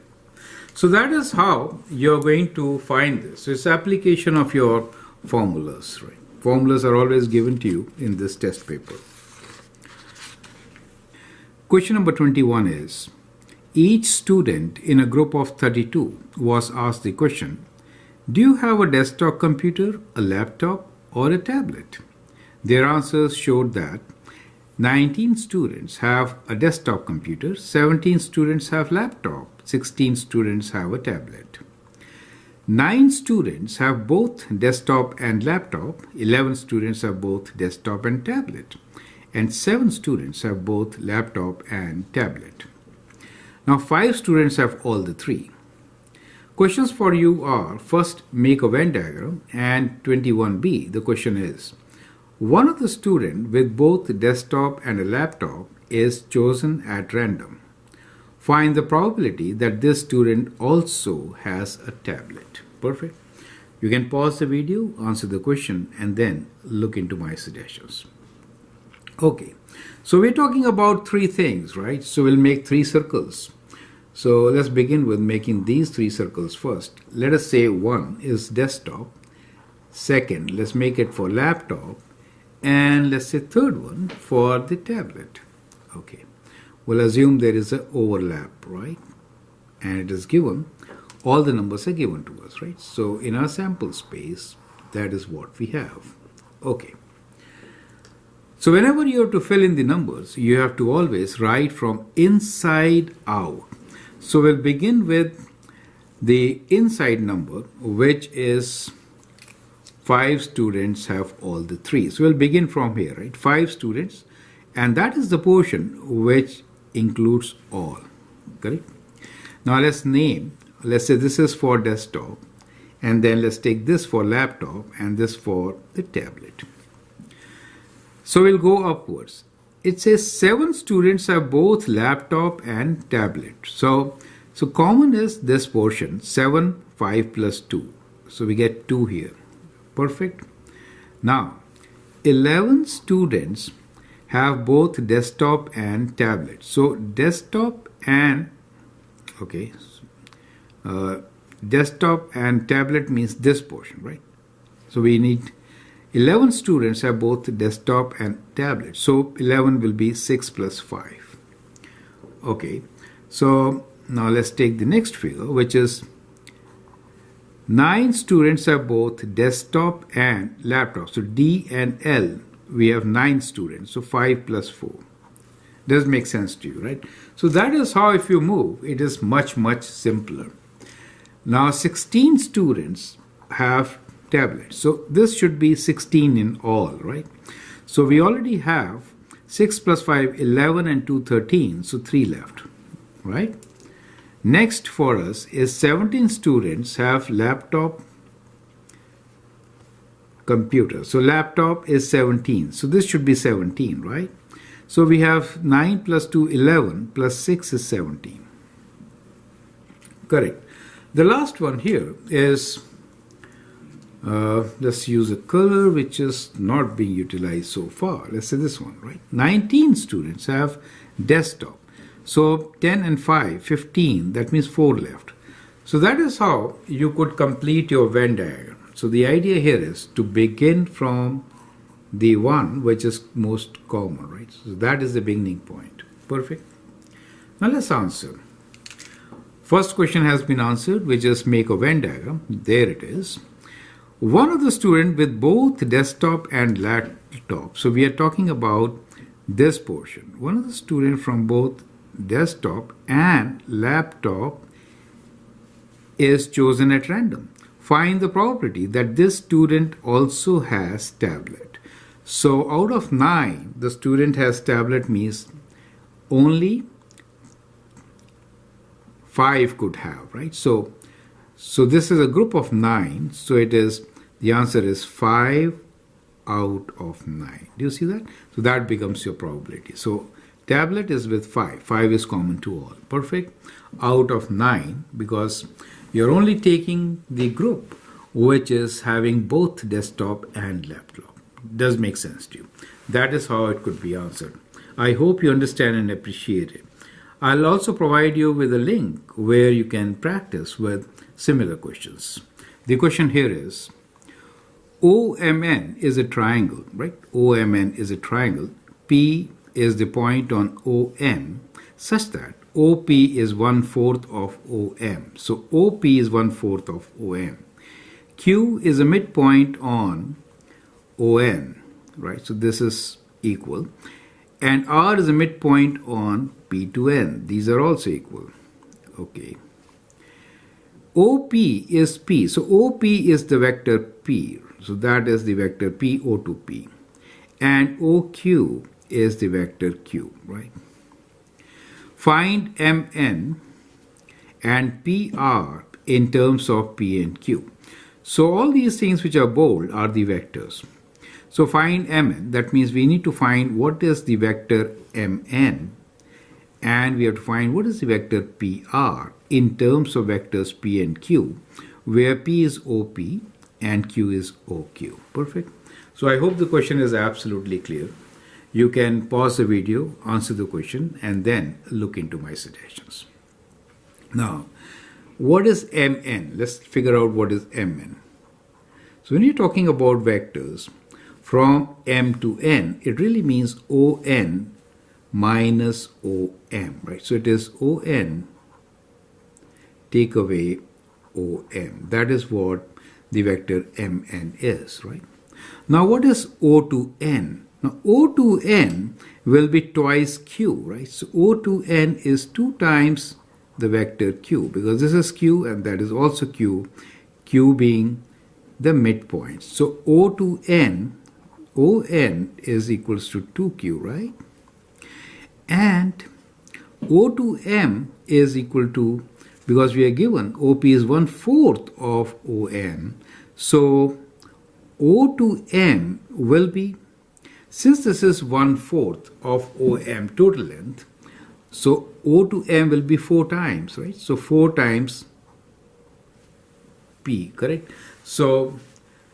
So that is how you're going to find this. So it's application of your formulas, right? Formulas are always given to you in this test paper. Question number 21 is, each student in a group of 32 was asked the question, do you have a desktop computer, a laptop, or a tablet? Their answers showed that 19 students have a desktop computer, 17 students have laptop, 16 students have a tablet. 9 students have both desktop and laptop, 11 students have both desktop and tablet, and 7 students have both laptop and tablet. Now 5 students have all the three. Questions for you are, first make a Venn diagram, and 21b, the question is, one of the students with both desktop and a laptop is chosen at random. Find the probability that this student also has a tablet. Perfect. You can pause the video, answer the question, and then look into my suggestions. Okay, so we're talking about three things, right? So we'll make 3 circles. So let's begin with making these 3 circles first. Let us say one is desktop. Second, let's make it for laptop. And let's say third one for the tablet. Okay, we'll assume there is an overlap, right? And it is given, all the numbers are given to us, right? So in our sample space, that is what we have. Okay. So whenever you have to fill in the numbers, you have to always write from inside out. So we'll begin with the inside number, which is 5 students have all the 3. So we'll begin from here, right? 5 students, and that is the portion which includes all, correct? Now let's name, let's say this is for desktop, and then let's take this for laptop and this for the tablet. So we'll go upwards. It says 7 students have both laptop and tablet. So common is this portion, 7, 5 plus 2. So we get 2 here. Perfect. Now, 11 students have both desktop and tablet. So desktop and, okay, desktop and tablet means this portion, right? So we need 11 students have both desktop and tablet. So 11 will be 6 plus 5. Okay, so Now let's take the next figure, which is 9 students have both desktop and laptop. So D and L, we have 9 students. So 5 plus 4. Does make sense to you, right? So that is how, if you move, it is much, much simpler. Now 16 students have tablets. So this should be 16 in all, right? So we already have 6 plus 5, 11 and 2, 13. So 3 left, right? Next for us is 17 students have laptop computer. So laptop is 17. So this should be 17, right? So we have 9 plus 2, 11 plus 6 is 17. Correct. The last one here is, let's use a color which is not being utilized so far. Let's say this one, right? 19 students have desktop. So 10 and 5, 15, that means 4 left. So that is how you could complete your Venn diagram. So the idea here is to begin from the one which is most common, right? So that is the beginning point. Perfect. Now let's answer. First question has been answered. We just make a Venn diagram. There it is. One of the students with both desktop and laptop. So we are talking about this portion. One of the students from both desktop and laptop is chosen at random. Find the probability that this student also has tablet. So out of 9, the student has tablet means only 5 could have, right? So this is a group of 9. So it is, the answer is 5 out of 9. Do you see that? So that becomes your probability. So tablet is with 5. 5 is common to all. Perfect. Out of 9, because you're only taking the group which is having both desktop and laptop. Does make sense to you. That is how it could be answered. I hope you understand and appreciate it. I'll also provide you with a link where you can practice with similar questions. The question here is, OMN is a triangle, right? OMN is a triangle. P is the point on OM such that OP is 1/4 of OM. So OP is 1/4 of OM. Q is a midpoint on ON, right? So this is equal. And R is a midpoint on P to N. These are also equal. Okay. OP is P. So OP is the vector P. So that is the vector P, O to P. And OQ is the vector Q, right? Find MN and PR in terms of P and Q. So all these things which are bold are the vectors. So find Mn, that means we need to find what is the vector Mn, and we have to find what is the vector PR in terms of vectors P and Q, where P is OP and Q is OQ. Perfect. So I hope the question is absolutely clear. You can pause the video, answer the question, and then look into my suggestions. Now, what is Mn? Let's figure out what is Mn. So when you're talking about vectors, from M to N, it really means ON minus OM, right? So it is ON take away OM. That is what the vector Mn is, right? Now what is O to N? Now O to N will be twice Q, right? So O to N is 2 times the vector Q, because this is Q and that is also Q, Q being the midpoint. So O to N, ON is equals to 2Q, right? And O to M is equal to, because we are given OP is 1/4 of OM, so O to M will be, since this is 1/4 of OM total length, so O to M will be 4 times, right? So 4 times P, correct? So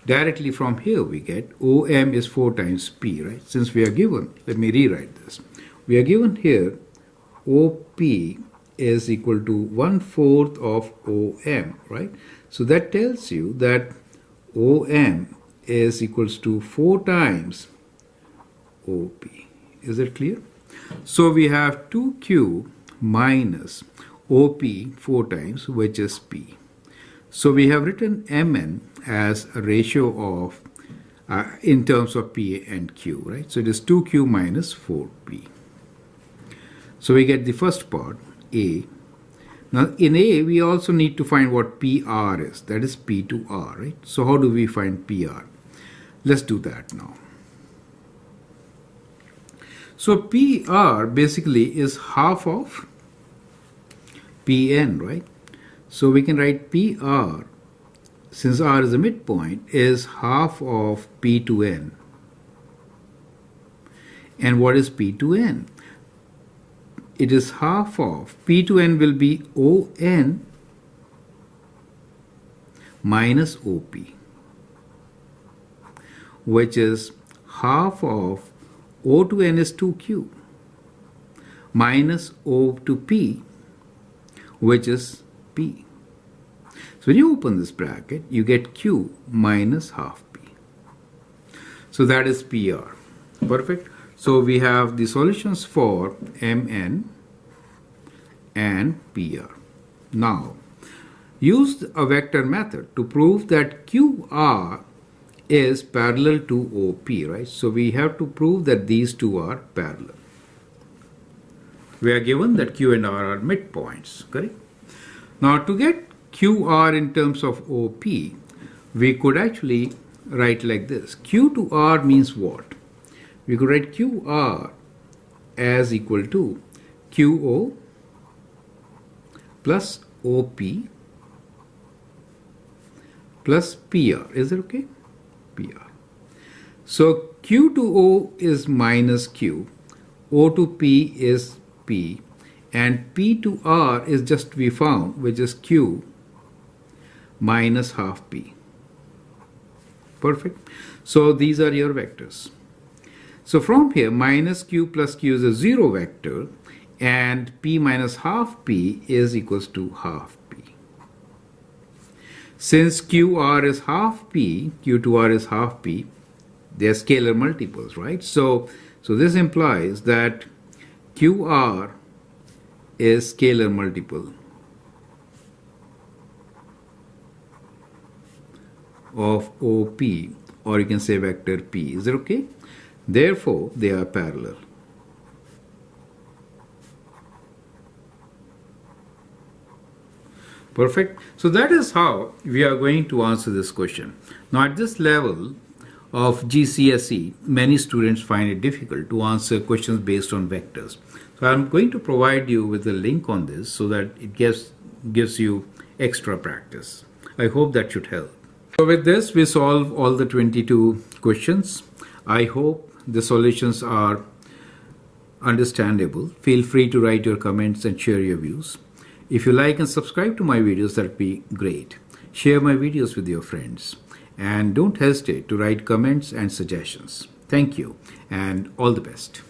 directly from here we get OM is 4 times P, right? Since we are given, let me rewrite this. We are given here OP is equal to 1/4 of OM, right? So that tells you that OM is equals to 4 times OP. Is it clear? So we have 2Q minus OP 4 times, which is P. So we have written Mn as a ratio of, in terms of P and Q, right? So it is 2Q minus 4P. So we get the first part, A. Now in A, we also need to find what PR is. That is P to R, right? So how do we find PR? Let's do that now. So PR basically is half of Pn, right? So we can write PR, since R is a midpoint, is half of P to N. And what is P to N? It is half of, P to N will be ON minus OP, which is half of O to N is 2Q minus O to P, which is P. So when you open this bracket, you get Q minus half P. So that is PR. Perfect. So we have the solutions for Mn and PR. Now, use a vector method to prove that QR is parallel to OP, right? So we have to prove that these two are parallel. We are given that Q and R are midpoints, correct? Now to get QR in terms of OP, we could actually write like this. Q to R means what? We could write QR as equal to QO plus OP plus PR. Is it okay? PR. So Q to O is minus Q, O to P is P, and P to R is just we found, which is Q minus half P. Perfect. So these are your vectors. So from here, minus Q plus Q is a 0 vector, and P minus half P is equals to half P. Since QR is half P, Q to R is half P, they are scalar multiples, right? So this implies that QR is scalar multiple of OP, or you can say vector P. Is it okay? Therefore, they are parallel. Perfect. So that is how we are going to answer this question. Now at this level of GCSE, many students find it difficult to answer questions based on vectors. So I'm going to provide you with a link on this so that it gives you extra practice. I hope that should help. So with this, we solve all the 22 questions. I hope the solutions are understandable. Feel free to write your comments and share your views. If you like and subscribe to my videos, that would be great. Share my videos with your friends. And don't hesitate to write comments and suggestions. Thank you and all the best.